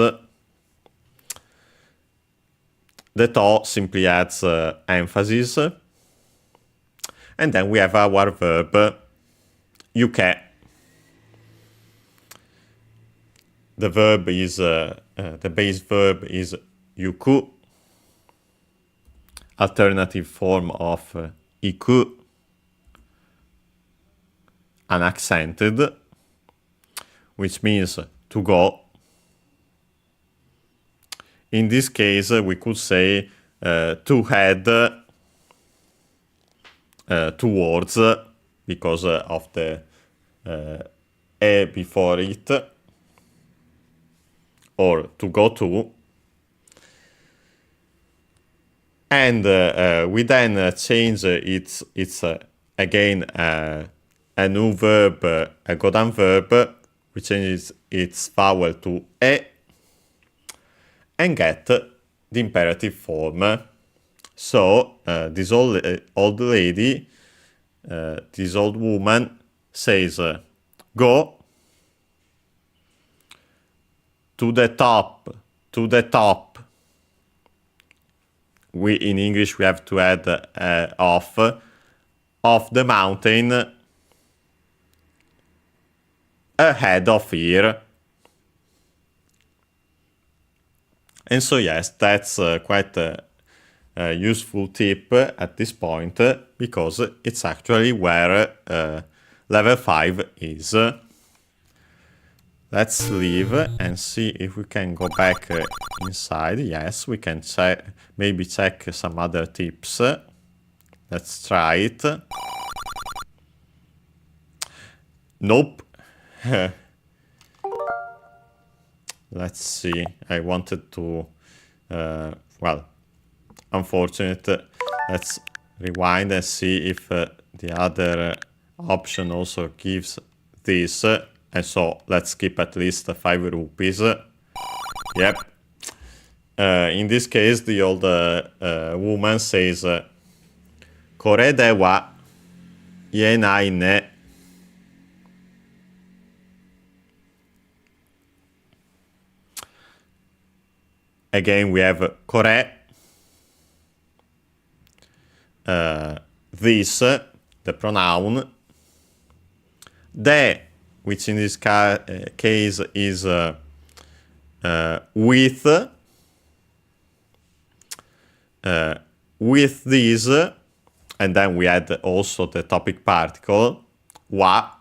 The to simply adds emphasis. And then we have our verb, yuke. The verb is, the base verb is yuku, alternative form of iku, unaccented, which means to go. In this case, we could say to head towards, because of the e before it, or to go to. And we then change it's again a new verb, a Godan verb. We change its vowel to e and get the imperative form. So this old lady, this old woman says, go to the top we in English we have to add of the mountain ahead of here. And so yes, that's quite a useful tip at this point, because it's actually where level 5 is. Let's leave and see if we can go back inside. Yes, we can maybe check some other tips. Let's try it. Nope. Let's see. I wanted to... well, unfortunate. Let's rewind and see if the other option also gives this. And so let's skip at least 5 rupees. Yep. In this case, the old woman says, Kore de wa ienai ne. Again, we have kore. This, the pronoun. De, which in this case is with. With this, and then we add also the topic particle, wa.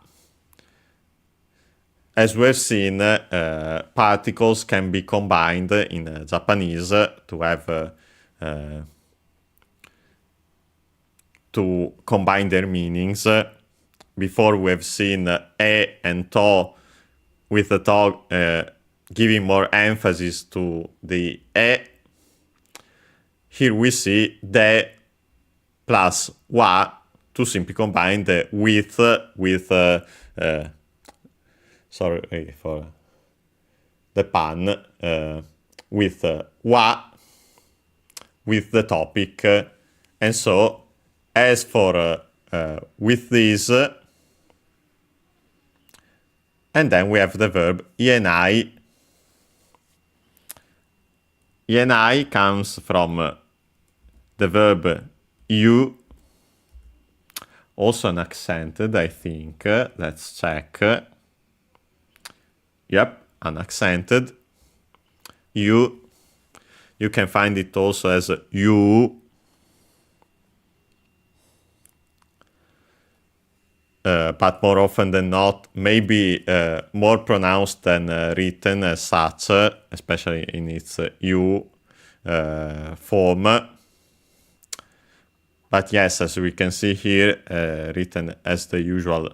As we've seen, particles can be combined in Japanese to have to combine their meanings. Before we've seen e and to, with the to giving more emphasis to the e. Here we see de plus wa to simply combine the with sorry for the pun, with wa with the topic. And so as for with this, and then we have the verb ienai. Ienai comes from the verb you, also an accented, I think. Let's check. Yep, unaccented. You can find it also as you. But more often than not, maybe more pronounced than written as such, especially in its you form. But yes, as we can see here, written as the usual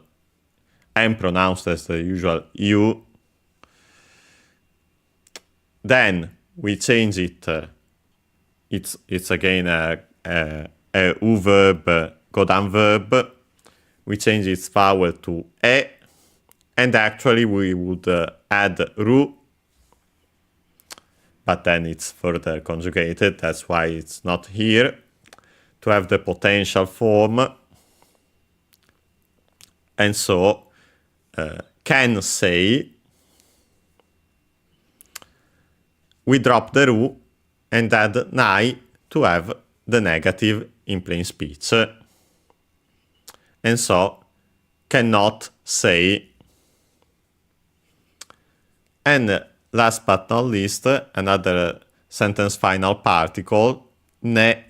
and pronounced as the usual you. Then we change it. It's again a U verb, go down verb. We change its vowel to e, and actually we would add ru, but then it's further conjugated. That's why it's not here. To have the potential form. And so can say, we drop the ru and add nai to have the negative in plain speech. And so cannot say. And last but not least, another sentence final particle, ne.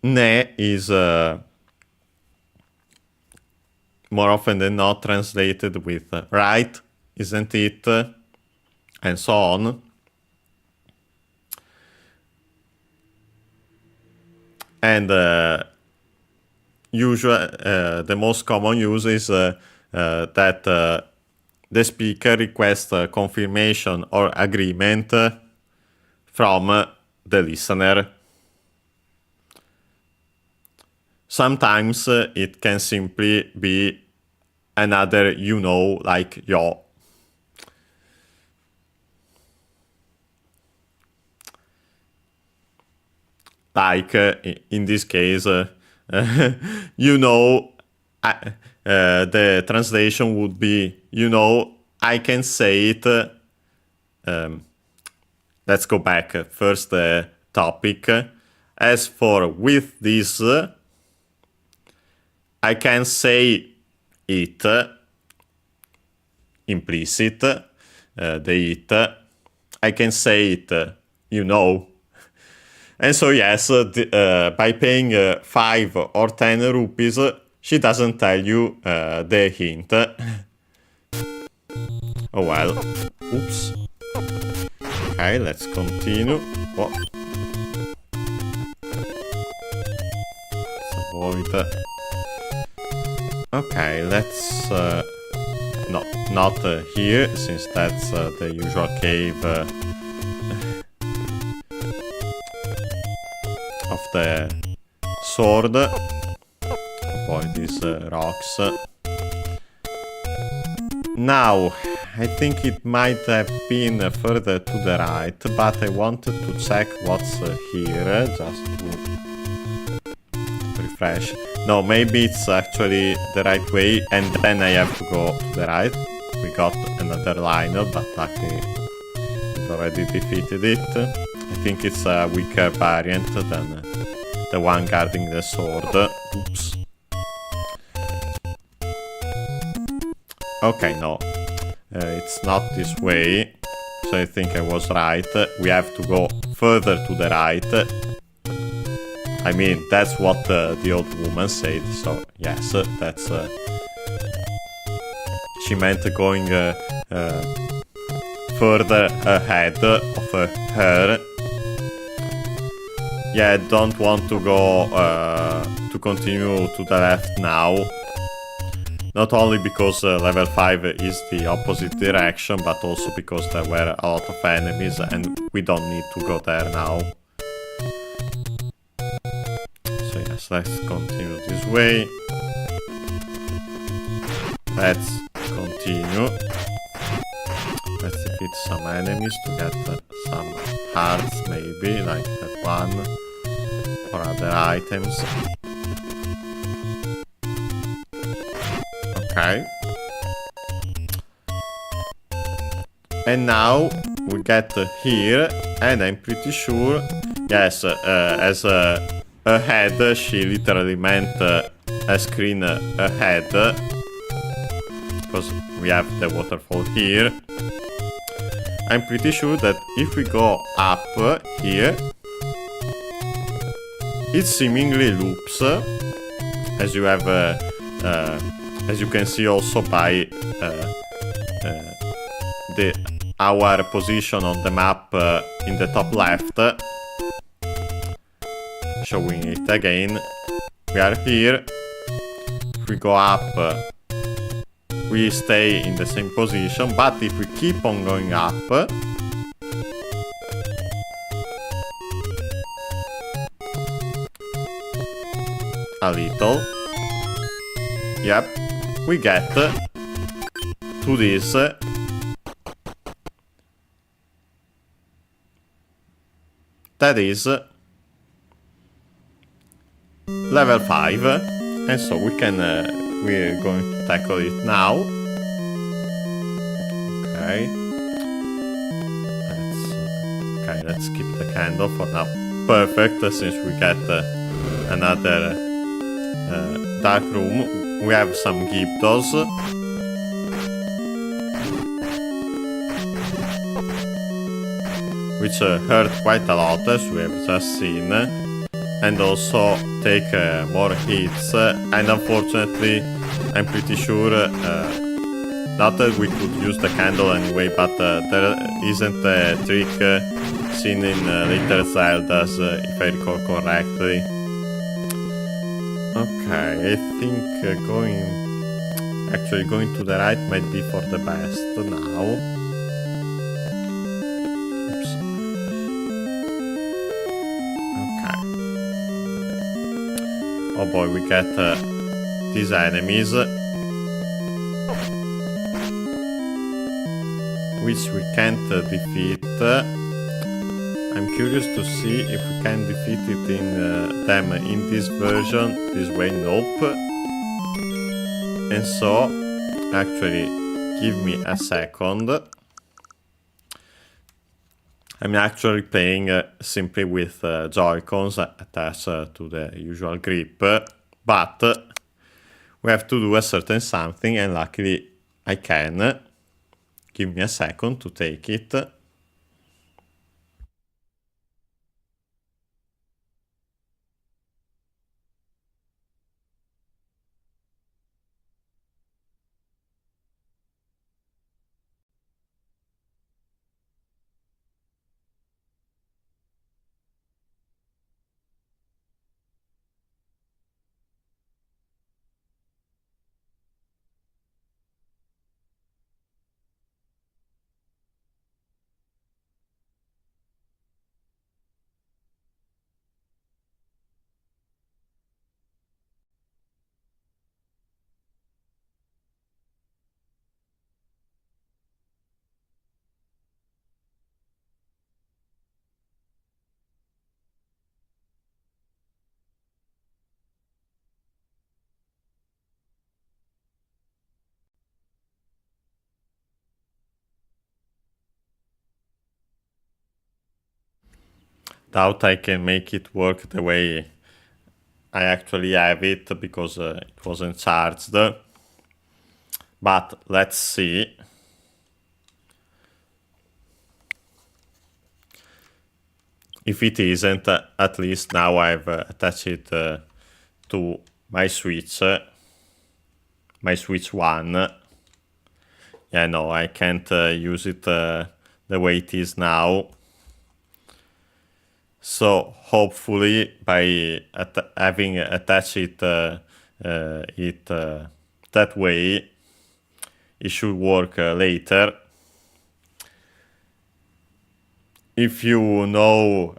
Ne is more often than not translated with right, isn't it? And so on. And usually, the most common use is that the speaker requests confirmation or agreement from the listener. Sometimes it can simply be another you know, like yo. Like in this case, you know, the translation would be, you know, I can say it let's go back. First topic. As for with this, I can say it, implicit, the it. I can say it, you know. And so yes, by paying 5 or 10 rupees, she doesn't tell you the hint. Oh well. Oops. Okay, let's continue. Oh. Let's avoid. Okay, let's... no, not here, since that's the usual cave of the sword. Avoid these rocks. Now, I think it might have been further to the right, but I wanted to check what's here, just to refresh. No, maybe it's actually the right way, and then I have to go to the right. We got another liner, but luckily we've already defeated it. I think it's a weaker variant than the one guarding the sword. Oops. Okay, no. It's not this way. So I think I was right. We have to go further to the right. I mean, that's what the old woman said. So, yes, that's... she meant going further ahead of her. Yeah, I don't want to go to continue to the left now. Not only because level 5 is the opposite direction, but also because there were a lot of enemies and we don't need to go there now. So yes, let's continue this way. Let's continue. Let's defeat some enemies to get some hearts, maybe, like that one, or other items. Okay. And now we get here, and I'm pretty sure, yes, as ahead, she literally meant a screen ahead, because we have the waterfall here. I'm pretty sure that if we go up here, it seemingly loops, as you have, as you can see also by our position on the map in the top left. Showing it again. We are here. If we go up, we stay in the same position, but if we keep on going up, a little, yep, we get to this that is level 5, and so we can we're going to tackle it now. Okay. Let's keep the candle for now. Perfect, since we get another dark room. We have some Gyptos. Which hurt quite a lot, as we have just seen. And also take more hits, and unfortunately I'm pretty sure not that we could use the candle anyway, but there isn't a trick seen in later Zeldas, if I recall correctly. Okay, I think going to the right might be for the best now. Oh boy, we get these enemies, which we can't defeat. I'm curious to see if we can defeat it in them in this version. This way, nope. And so, actually, give me a second. I'm actually playing simply with Joy-Cons attached to the usual grip, but we have to do a certain something, and luckily I can. Give me a second to take it. Doubt I can make it work the way I actually have it, because it wasn't charged. But let's see. If it isn't, at least now I've attached it to my Switch 1. Yeah, no, I can't use it the way it is now. So hopefully by having attached it that way, it should work later. If you know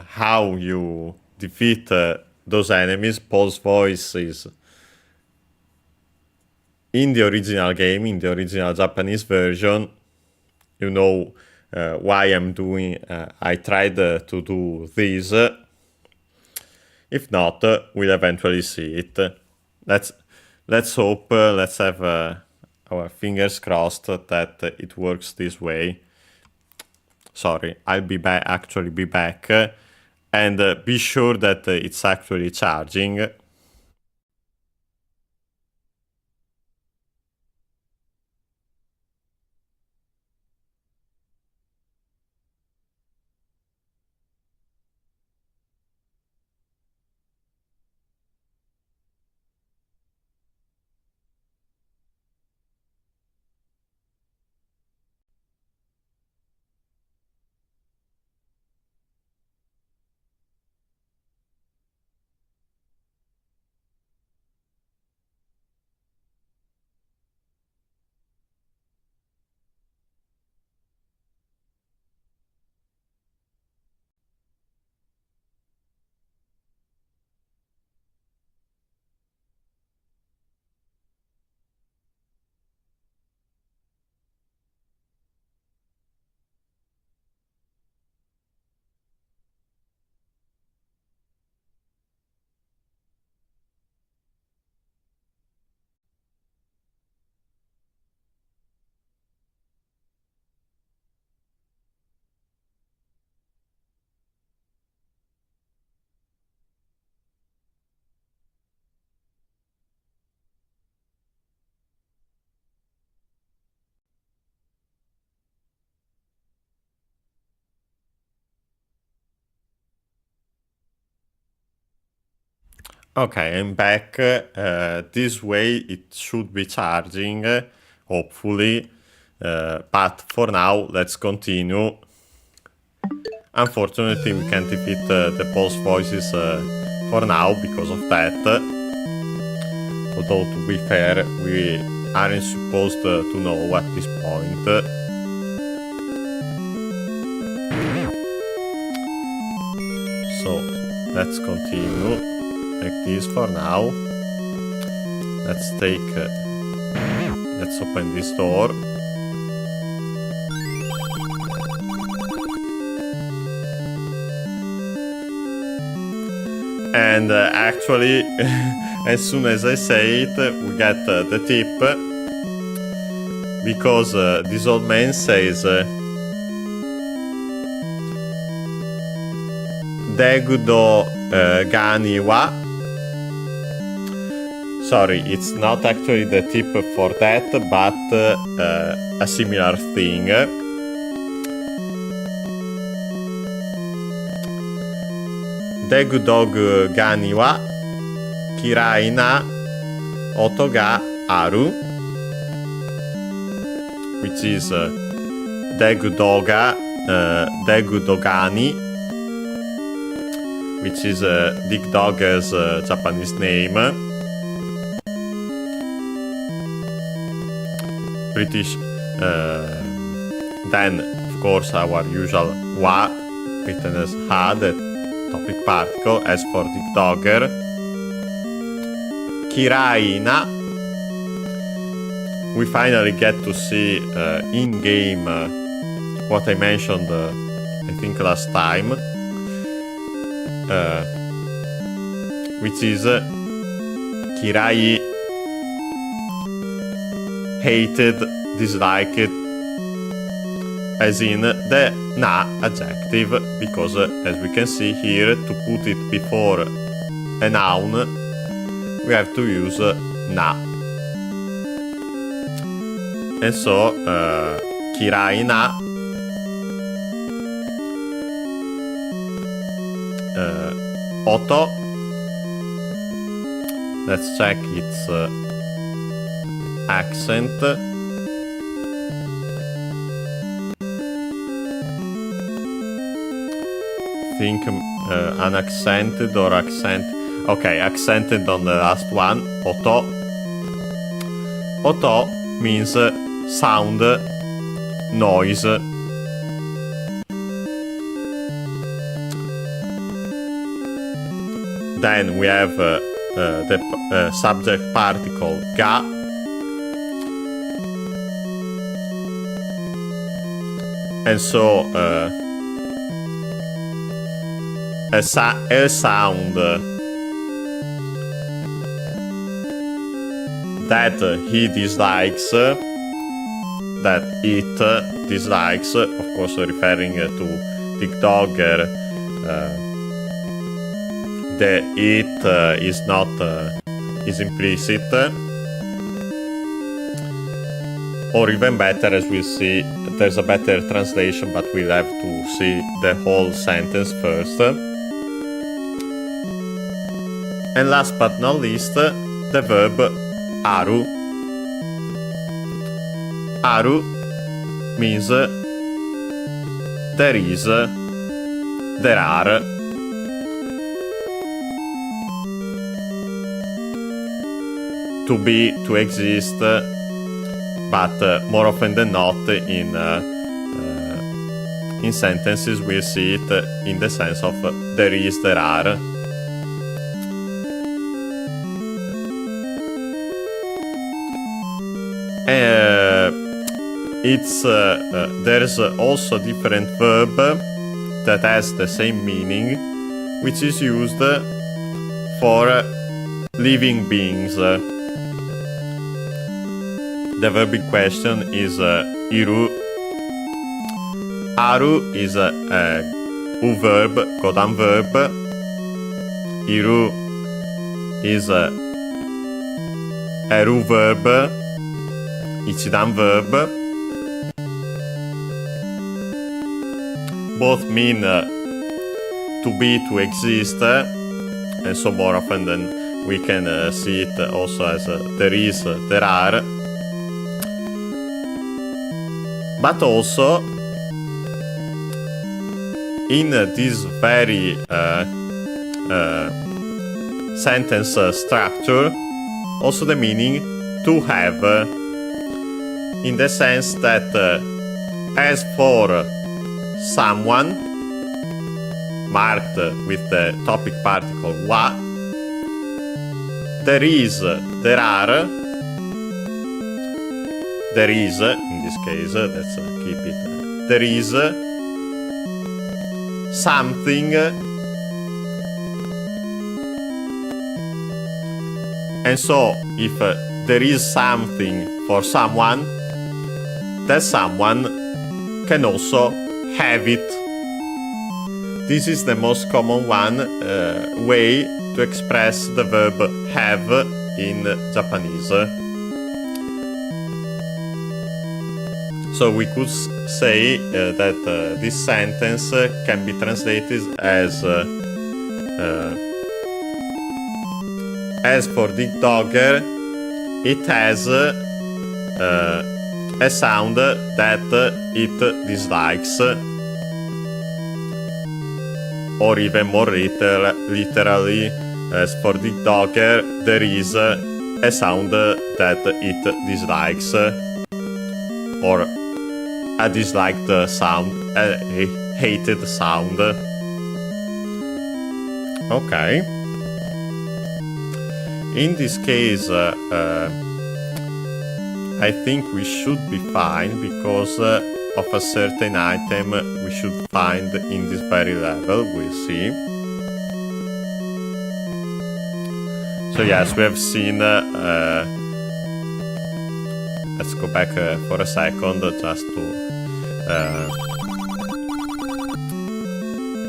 how you defeat those enemies, Paul's voice is in the original game, in the original Japanese version. You know why I'm doing. I tried to do this. If not, we'll eventually see it. Let's hope. Let's have our fingers crossed that it works this way. Sorry, I'll be back. Actually, be back, and be sure that it's actually charging. Okay, I'm back. This way it should be charging, hopefully. But for now, let's continue. Unfortunately, we can't defeat the pulse voices for now because of that. Although, to be fair, we aren't supposed to know at this point. So, let's continue. Like this for now. Let's open this door. And actually, as soon as I say it, we get the tip, because this old man says Degudo Gani wa. Sorry, it's not actually the tip for that, but a similar thing. Degudog Gani wa Kirai na Oto ga aru, which is Degudogani, which is Dig Dogger's Japanese name. British. Then, of course, our usual wa, written as ha, the topic particle, as for Dig Dogger. Kiraina. We finally get to see in-game what I mentioned, I think last time, which is Kirai hated, disliked, as in the na adjective, because as we can see here, to put it before a noun, we have to use na. And so, Kirai na Oto. Let's check its accent. Think unaccented or accent. Okay, accented on the last one. Oto. Oto means sound, noise. Then we have the subject particle ga. And so a sound that he dislikes, that it dislikes, of course referring to Dig Dogger. The it is not is implicit, or even better, as we'll see, there's a better translation, but we'll have to see the whole sentence first. And last but not least, the verb aru. Aru means there is, there are. To be, to exist, but more often than not in sentences we see it in the sense of there is, there are. There's also different verb that has the same meaning, which is used for living beings. The verb in question is iru. Aru is a u verb, kodan verb. Iru is a eru verb, ichidan verb. Both mean to be, to exist, and so more often than we can see it also as there is, there are. But also, in this very sentence structure, also the meaning to have, in the sense that as for someone, marked with the topic particle wa, there is, there are, there is, in this case, let's keep it, there is something, and so if there is something for someone, that someone can also have it. this is the most common way to express the verb have in Japanese. So we could say that this sentence can be translated as for the dogger, it has a sound that it dislikes, or even more literally, as for the dogger, there is a sound that it dislikes, or a disliked sound, a hated sound. Okay. In this case, I think we should be fine because of a certain item we should find in this very level. We'll see. So yes, we have seen. Let's go back for a second just to.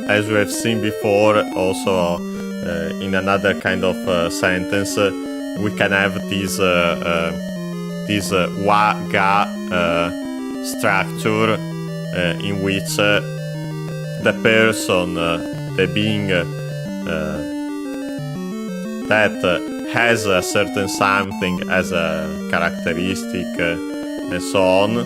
As we have seen before, also in another kind of sentence, we can have this wa-ga structure in which the person, the being that has a certain something as a characteristic and so on,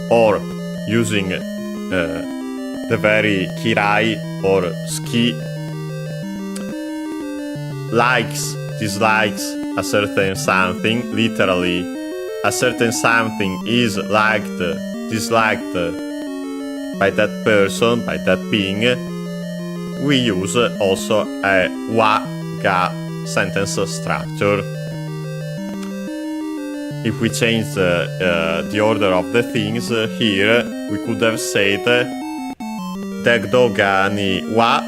or using the very kirai or ski, likes, dislikes a certain something. Literally, a certain something is liked, disliked by that person, by that being. We use also a wa-ga sentence structure. If we change the order of the things here, we could have said Degdo ga ni wa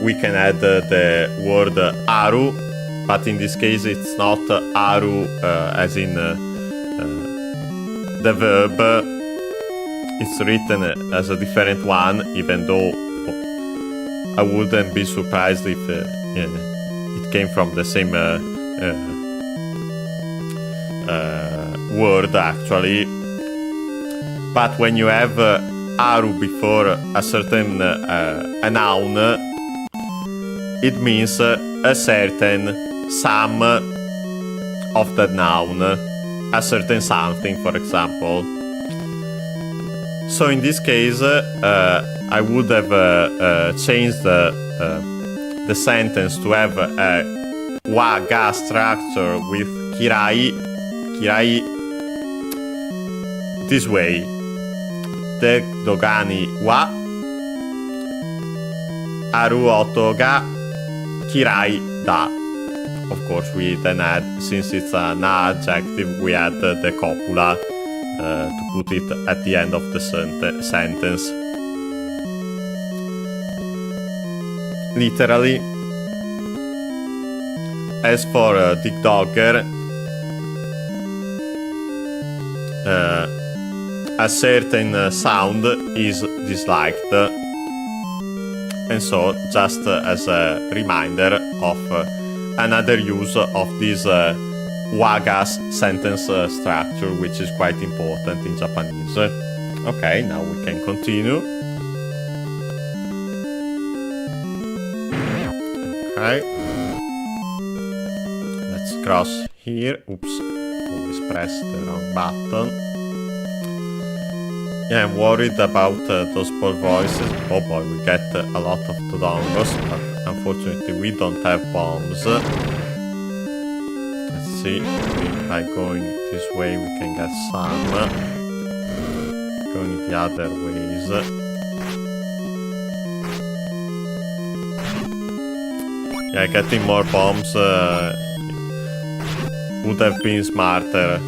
we can add the word aru, but in this case it's not aru as in the verb. It's written as a different one, even though I wouldn't be surprised if it came from the same word actually. But when you have aru before a certain a noun, it means a certain some of that noun, a certain something, for example. So in this case, I would have changed the sentence to have a wa-ga structure with kirai this way. Te dogani wa aru oto ga kirai da. Of course, we then add, since it's an adjective, we add the copula to put it at the end of the sentence. Literally, as for Dick Dogger, a certain sound is disliked, and so just as a reminder of another use of this wa-ga's sentence structure, which is quite important in Japanese. Okay, now we can continue. Okay, let's cross here. Oops, always press the wrong button. Yeah, I'm worried about those poor voices. Oh boy, we get a lot of Todongos, but unfortunately we don't have bombs. Let's see, maybe by going this way we can get some. Going the other ways. Yeah, getting more bombs would have been smarter.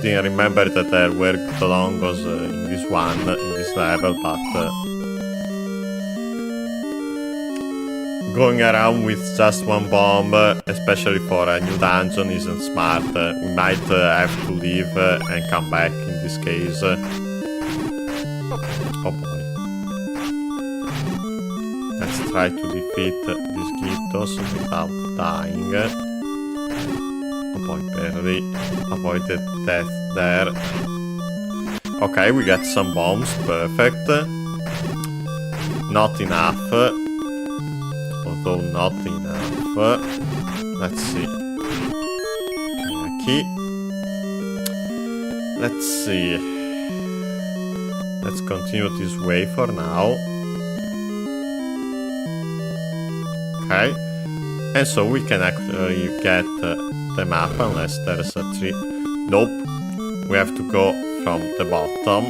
Didn't remember that there were Todongos in this level, but going around with just one bomb, especially for a new dungeon, isn't smart. We might have to leave and come back in this case. Oh boy. Let's try to defeat these Gyptos without dying. Oh boy, barely avoided death there. Okay, we got some bombs, perfect. Not enough. Although not enough. Let's see. Key. Let's see. Let's continue this way for now. Okay. And so we can actually get the map unless there's a tree. Nope. We have to go from the bottom.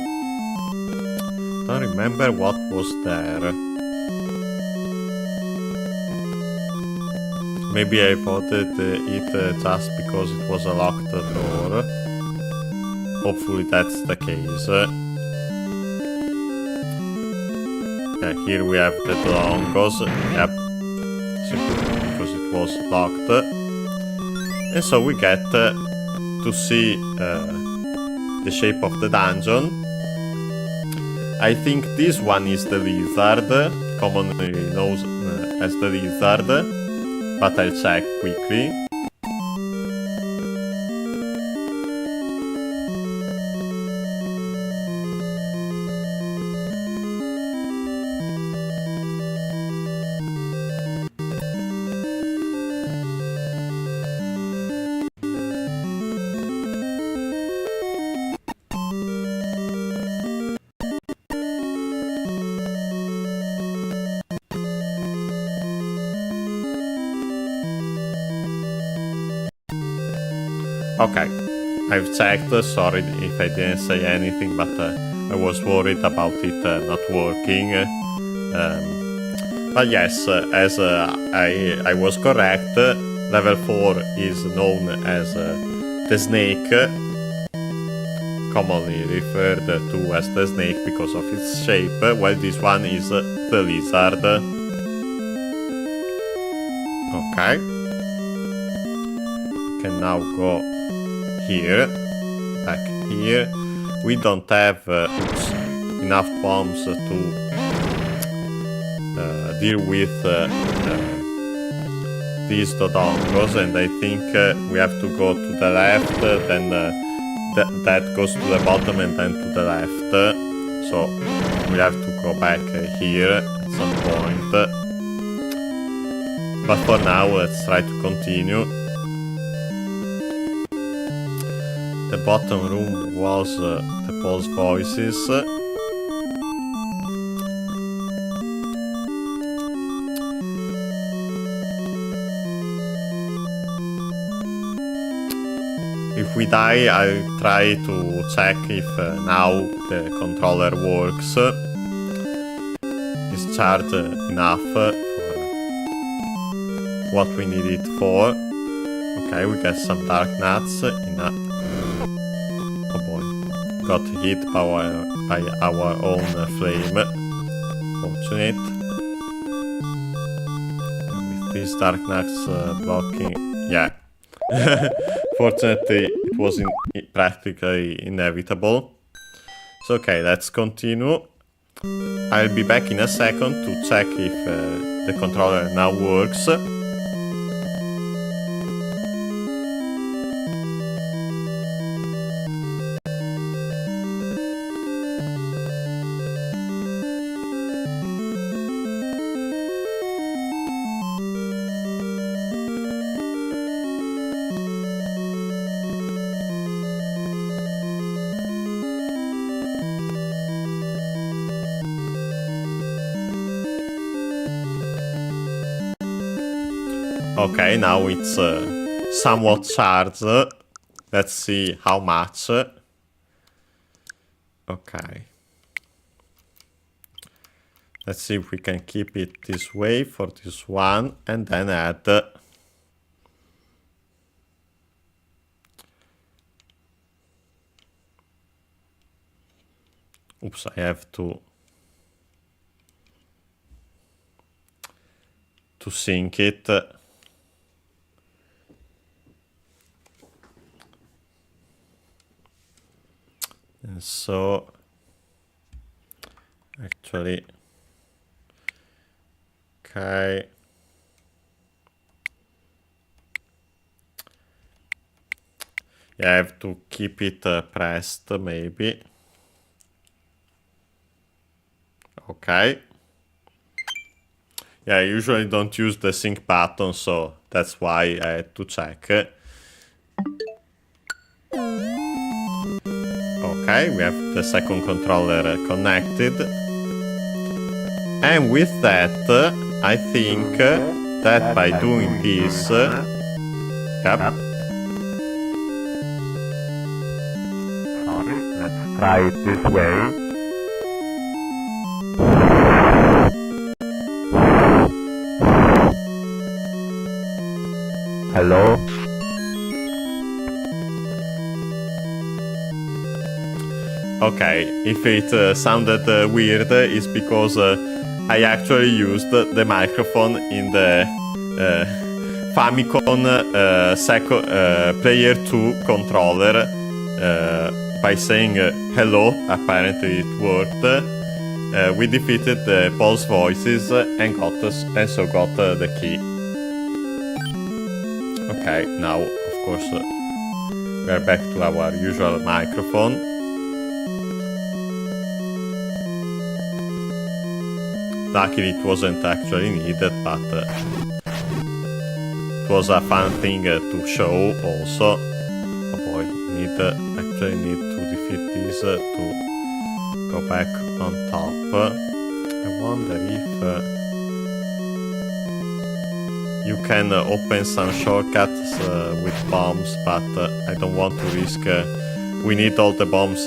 Don't remember what was there. Maybe I voted it just because it was a locked door. Hopefully that's the case. Yeah, here we have the Longos. Yep. Simply because it was locked. And so we get to see the shape of the dungeon. I think this one is the lizard, commonly known as the lizard, but I'll check quickly. Okay, I've checked, sorry if I didn't say anything, but I was worried about it not working. But yes, as I was correct, level 4 is known as the snake, commonly referred to as the snake because of its shape, while this one is the lizard. Okay. We can now go here, back here. We don't have enough bombs to deal with these Dodongos, and I think we have to go to the left, then that goes to the bottom and then to the left. So we have to go back here at some point. But for now, let's try to continue. The bottom room was the Paul's voices. If we die, I'll try to check if now the controller works. Is charged enough for what we need it for. Okay, we got some dark nuts in a... Oh boy, got hit by our own flame. Fortunate. With these dark nuts blocking... Yeah. Fortunately, it was practically inevitable. So okay, let's continue. I'll be back in a second to check if the controller now works. Okay, now it's somewhat charged. Let's see how much. Okay. Let's see if we can keep it this way for this one and then add. Oops, I have to to sync it. And so actually, okay. Yeah, I have to keep it pressed, maybe. Okay. Yeah, I usually don't use the sync button, so that's why I had to check. Okay, we have the second controller connected. And with that, I think that by doing this... Yep. Let's try it this way. Hello? Okay, if it sounded weird, it's because I actually used the microphone in the Famicom Player 2 controller by saying hello. Apparently it worked. We defeated the boss voices and so got the key. Okay, now of course we are back to our usual microphone. Luckily it wasn't actually needed, but it was a fun thing to show also. Oh boy, actually need to defeat this to go back on top. I wonder if you can open some shortcuts with bombs, but I don't want to risk. We need all the bombs,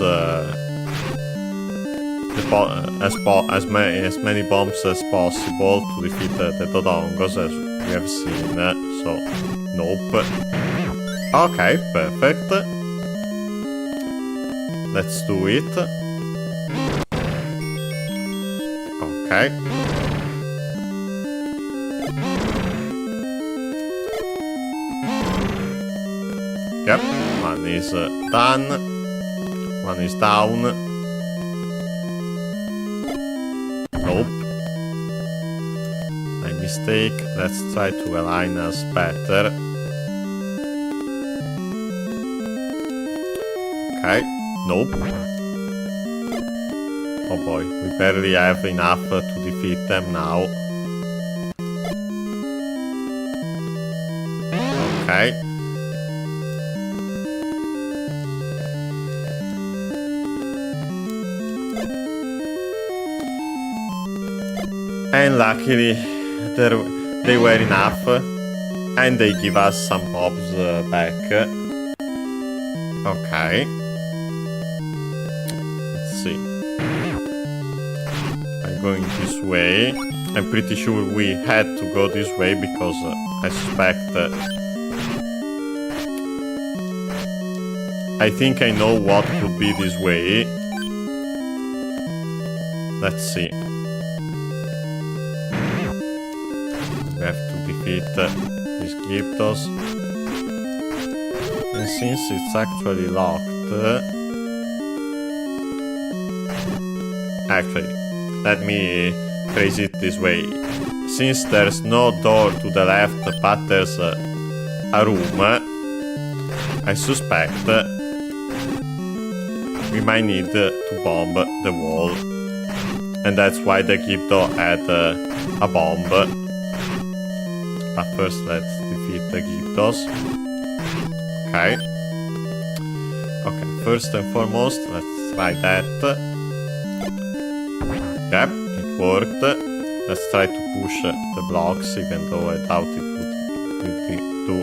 as many bombs as possible to defeat the Dodongos, as we have seen. So, nope. Okay, perfect. Let's do it. Okay. Yep, one is done. One is down. Nope. My mistake. Let's try to align us better. Okay. Nope. Oh boy, we barely have enough to defeat them now. Okay. And luckily they were enough, and they give us some bombs back. Okay. Let's see. I'm going this way. I'm pretty sure we had to go this way because I suspect... I think I know what could be this way. Let's see. We have to defeat these Gyptos. And since it's actually locked... Actually, let me phrase it this way. Since there's no door to the left, but there's a room, I suspect we might need to bomb the wall. And that's why the Gypto had a bomb. But first let's defeat the Gyptos. Okay. Okay, first and foremost, let's try that. Yep, it worked. Let's try to push the blocks, even though I doubt it would do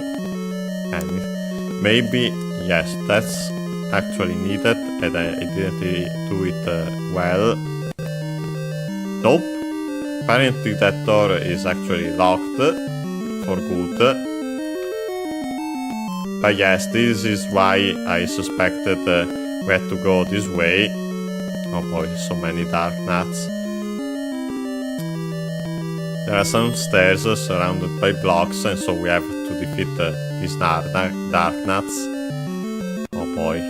anything. Maybe, yes, that's actually needed, and I didn't do it well. Nope. Apparently that door is actually locked for good. But yes, this is why I suspected we had to go this way. Oh boy, so many dark nuts. There are some stairs surrounded by blocks, and so we have to defeat these dark nuts. Oh boy.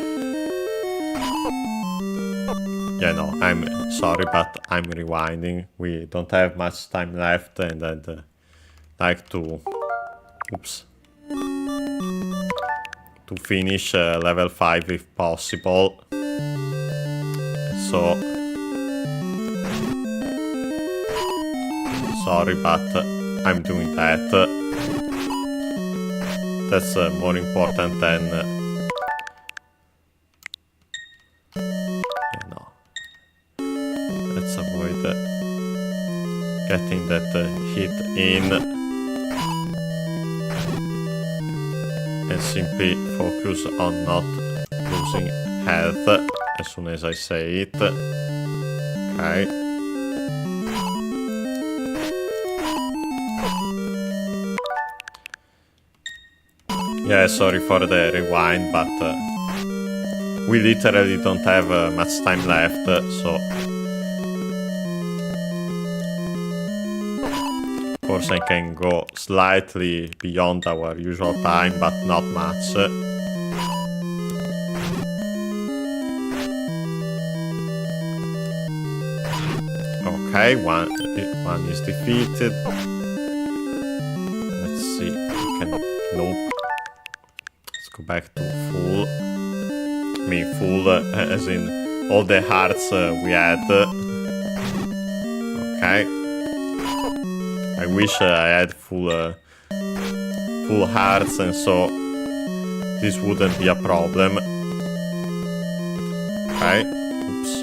Yeah, no, I'm sorry, but I'm rewinding. We don't have much time left, and I'd like to... Oops. To finish level 5 if possible. So... Sorry, but I'm doing that. That's more important than... yeah, no. Let's avoid getting that hit in. And simply focus on not losing health as soon as I say it. Okay. Yeah, sorry for the rewind, but we literally don't have much time left, so... Of course I can go slightly beyond our usual time, but not much. Okay, one is defeated. Let's see, we can... Nope. Go back to full. I mean full as in all the hearts we had. Okay. I wish I had full hearts, and so this wouldn't be a problem. Okay. Oops.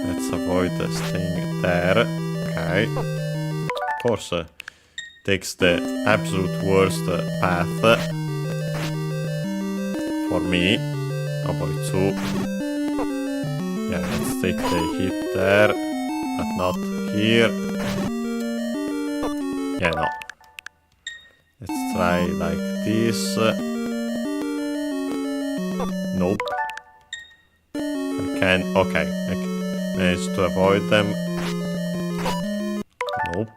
Let's avoid staying there. Okay. Of course. Takes the absolute worst path for me. Oh boy, 2. Yeah, let's take the hit there, but not here. Yeah, no. Let's try like this. Nope. I can. Okay, I managed to avoid them. Nope.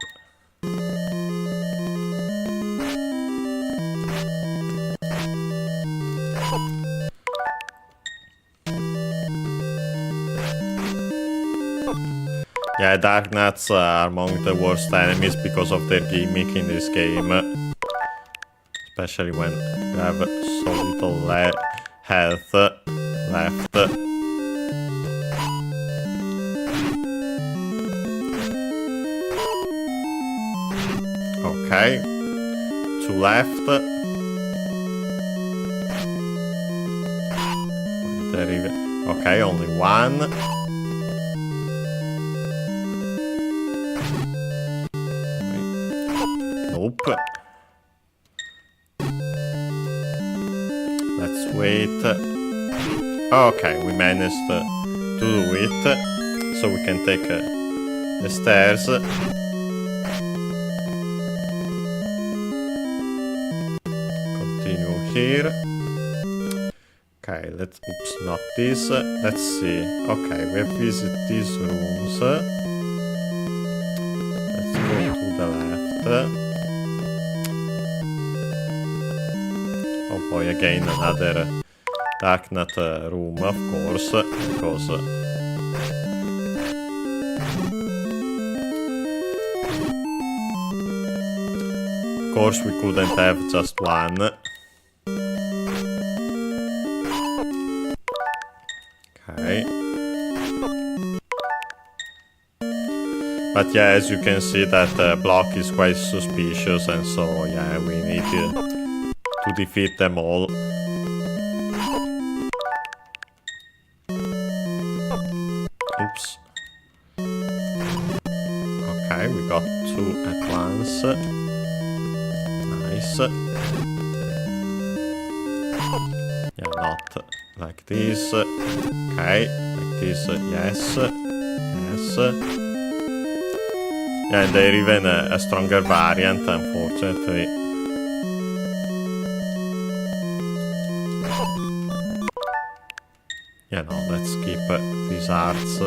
Yeah, Dark Nuts are among the worst enemies because of their gimmick in this game. Especially when you have so little health left. Okay. 2 left. Okay, only 1. Nope. Let's wait. Okay, we managed to do it. So we can take the stairs. Continue here. Okay, let's... Oops, not this. Let's see. Okay, we have visited these rooms. Let's go to the left. Oh boy, again another Dark Nut room, of course, because... Of course we couldn't have just one. Okay. But yeah, as you can see, that block is quite suspicious, and so yeah, we need to defeat them all. Oops. Okay, we got 2 at once. Nice. Yeah, not like this. Okay, like this, yes. Yes. Yeah, and they're even a stronger variant, unfortunately. Yeah, no, let's skip these arts.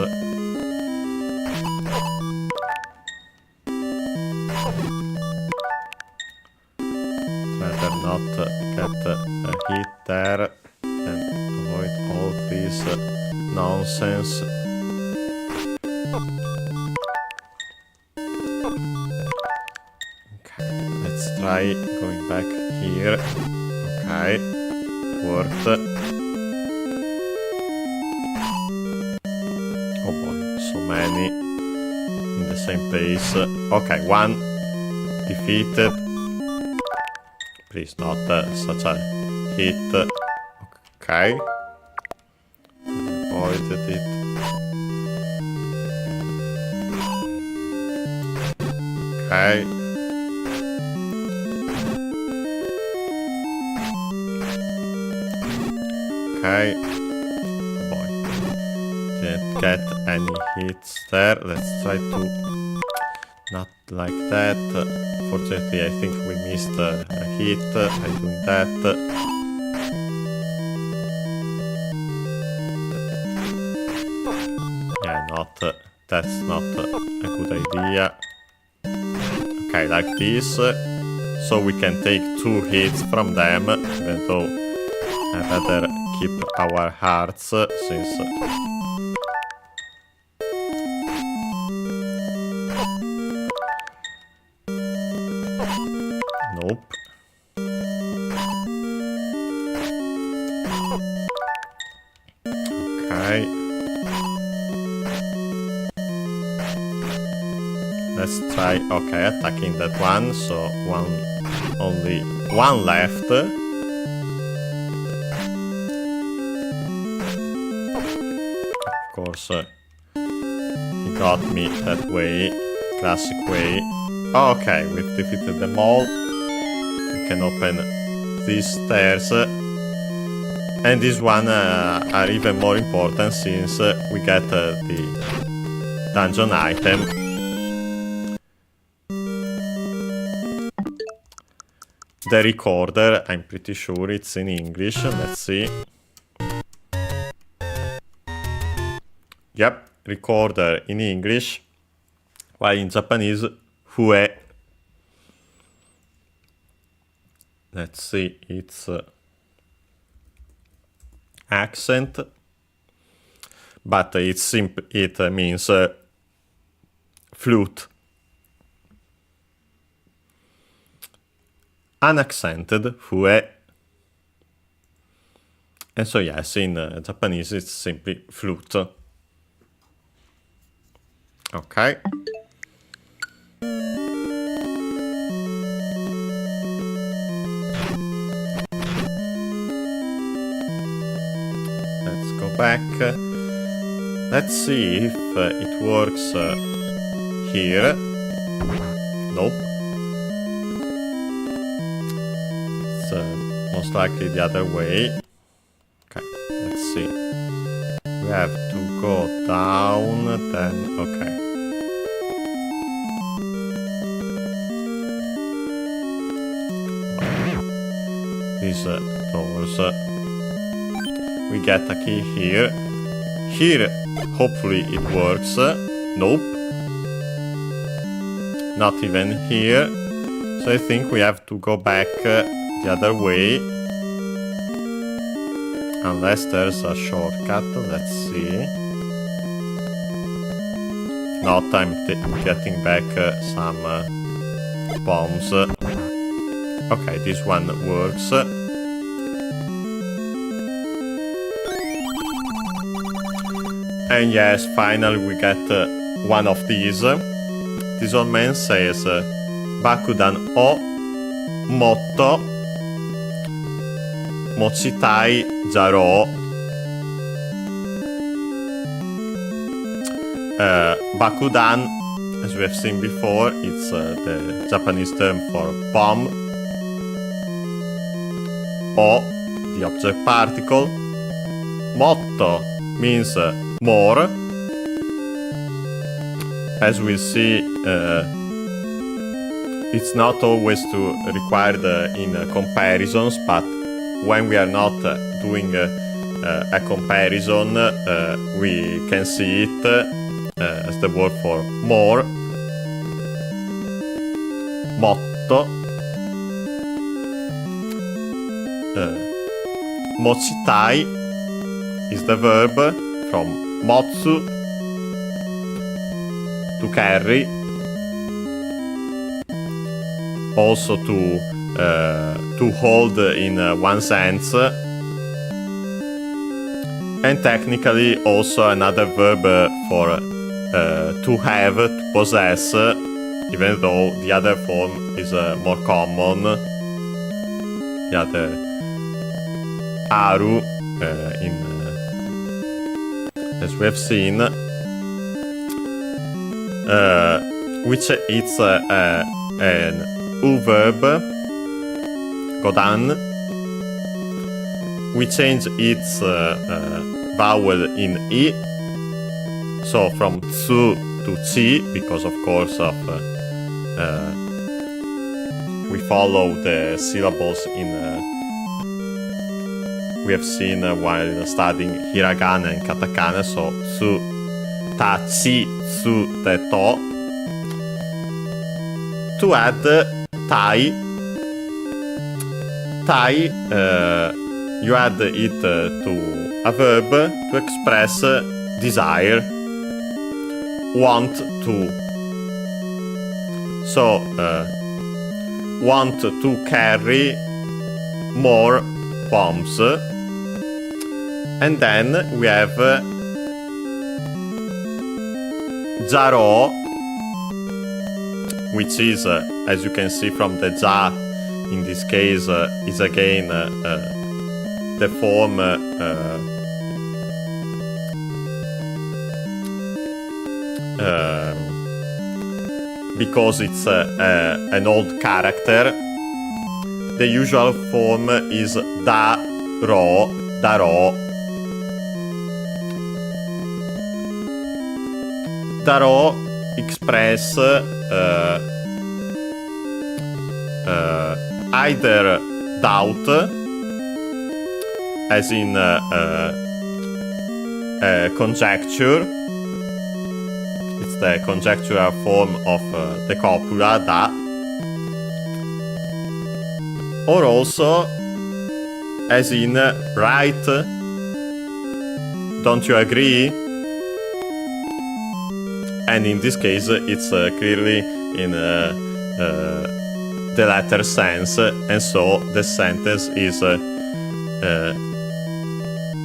hit there and avoid all this nonsense. Okay, let's try going back here. Okay, worked. Oh boy, so many in the same pace. Okay, one defeated. Please not such a hit. Okay. Avoided it. Okay. Okay. Boy. Didn't get any hits there. Let's try to not like that. Fortunately, I think we missed a hit by doing that. Yeah, that's not a good idea. Okay, like this. So we can take 2 hits from them, even though I'd rather keep our hearts since... Nope. Okay. Let's try, okay, attacking that one, so only one left. Of course, he got me that way, classic way. Okay, we've defeated them all. We can open these stairs. And this one are even more important since we get the dungeon item. The recorder, I'm pretty sure it's in English. Let's see. Yep, recorder in English. While in Japanese, Hue. Let's see its accent. But it means flute. Unaccented, Hue. And so yes, in Japanese it's simply flute. Okay. Let's go back. Let's see if it works here. Nope. It's most likely the other way. Okay, let's see. We have to go down, then, okay. These doors. We get a key here. Here, hopefully it works. Nope. Not even here. So I think we have to go back the other way. Unless there's a shortcut. Let's see. Not, I'm getting back some bombs. Okay, this one works. And yes, finally we get one of these. This old man says Bakudan o Motto Mochitai Jaro. Bakudan, as we have seen before, it's the Japanese term for bomb. O, the object particle. Motto means more. As we see, it's not always required in comparisons, but when we are not doing a comparison, we can see it as the word for more. Motto. mochitai is the verb from motsu, to carry, also to hold in one sense, and technically also another verb for to have, to possess, even though the other form is more common. The other aru, as we have seen, which is an u verb, godan. We change its vowel in i, so from tsu to chi, because of course of we follow the syllables in we have seen while studying hiragana and katakana, so tsu, ta, chi, tsu, te, to. To add tai. Tai, you add it to a verb to express desire, want to. So, want to carry more bombs. And then we have jaro, which is, as you can see from the ja, in this case, is again the form because it's an old character. The usual form is da-ro, daro. Daro express either doubt, as in conjecture. It's the conjectural form of the copula, da. Or also, as in right, don't you agree? And in this case, it's clearly in the latter sense, and so the sentence is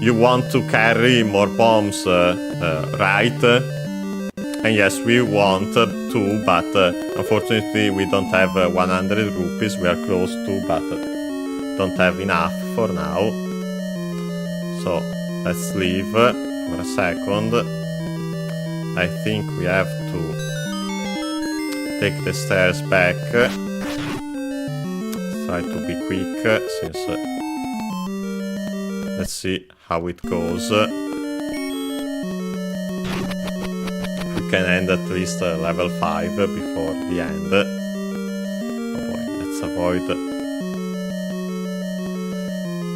you want to carry more bombs, right? And yes, we want to, but unfortunately we don't have 100 rupees. We are close to, but don't have enough for now. So let's leave for a second. I think we have to take the stairs back. Try to be quick, since let's see how it goes. We can end at least level 5 before the end. Oh boy, let's avoid.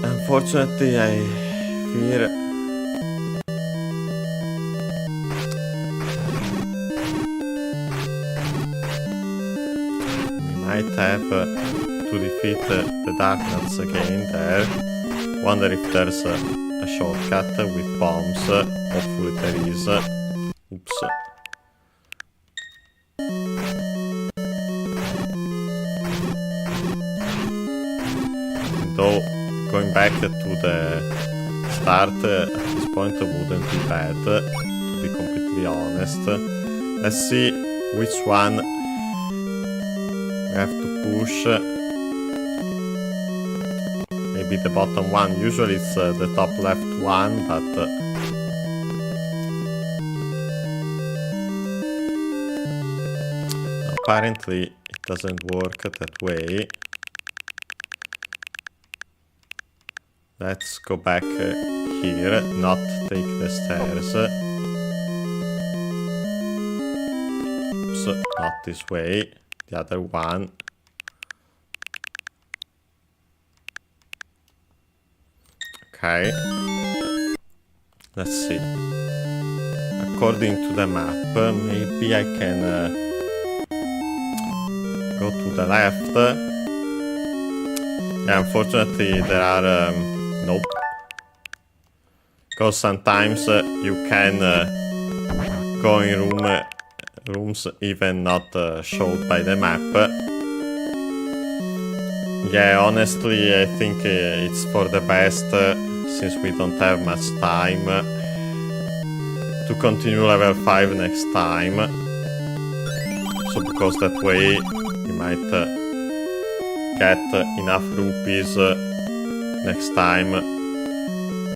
Unfortunately, I fear we might have to defeat the darkness again there. Wonder if there's a shortcut with bombs. Hopefully there is. Oops. Though going back to the start at this point wouldn't be bad, to be completely honest. Let's see which one we have to push. Maybe the bottom one. Usually it's the top left one, but apparently it doesn't work that way. Let's go back here, not take the stairs. Oops, not this way, the other one. Okay. Let's see. According to the map, maybe I can go to the left. Yeah, unfortunately there are nope, because sometimes you can go in rooms even not showed by the map. Yeah, honestly, I think it's for the best, since we don't have much time, to continue level 5 next time. So because that way you might get enough rupees next time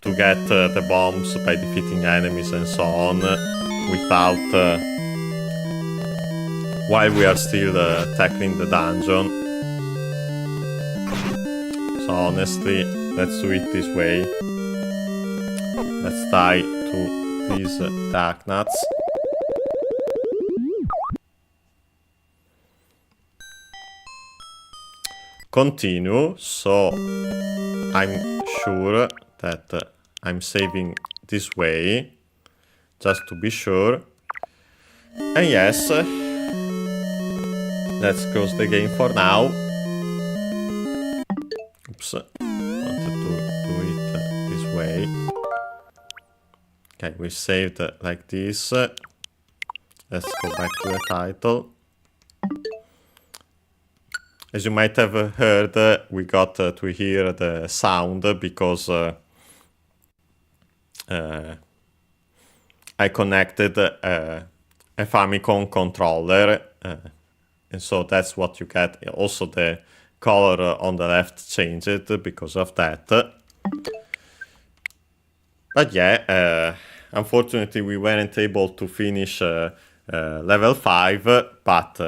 to get the bombs by defeating enemies and so on, without while we are still tackling the dungeon. So honestly, let's do it this way. Let's tie to these dark nuts. Continue, so I'm sure that I'm saving this way, just to be sure. And yes, let's close the game for now. Oops, wanted to do it this way. Okay, we saved like this. Let's go back to the title. As you might have heard, we got to hear the sound because I connected a Famicom controller, and so that's what you get. Also, the color on the left changed because of that. But yeah, unfortunately we weren't able to finish level 5, but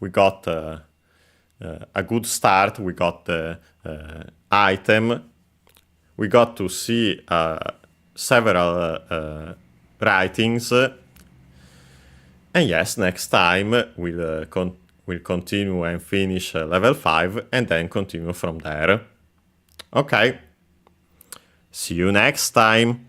we got a good start. We got the item. We got to see several writings. And yes, next time we'll continue and finish level 5 and then continue from there. Okay. See you next time.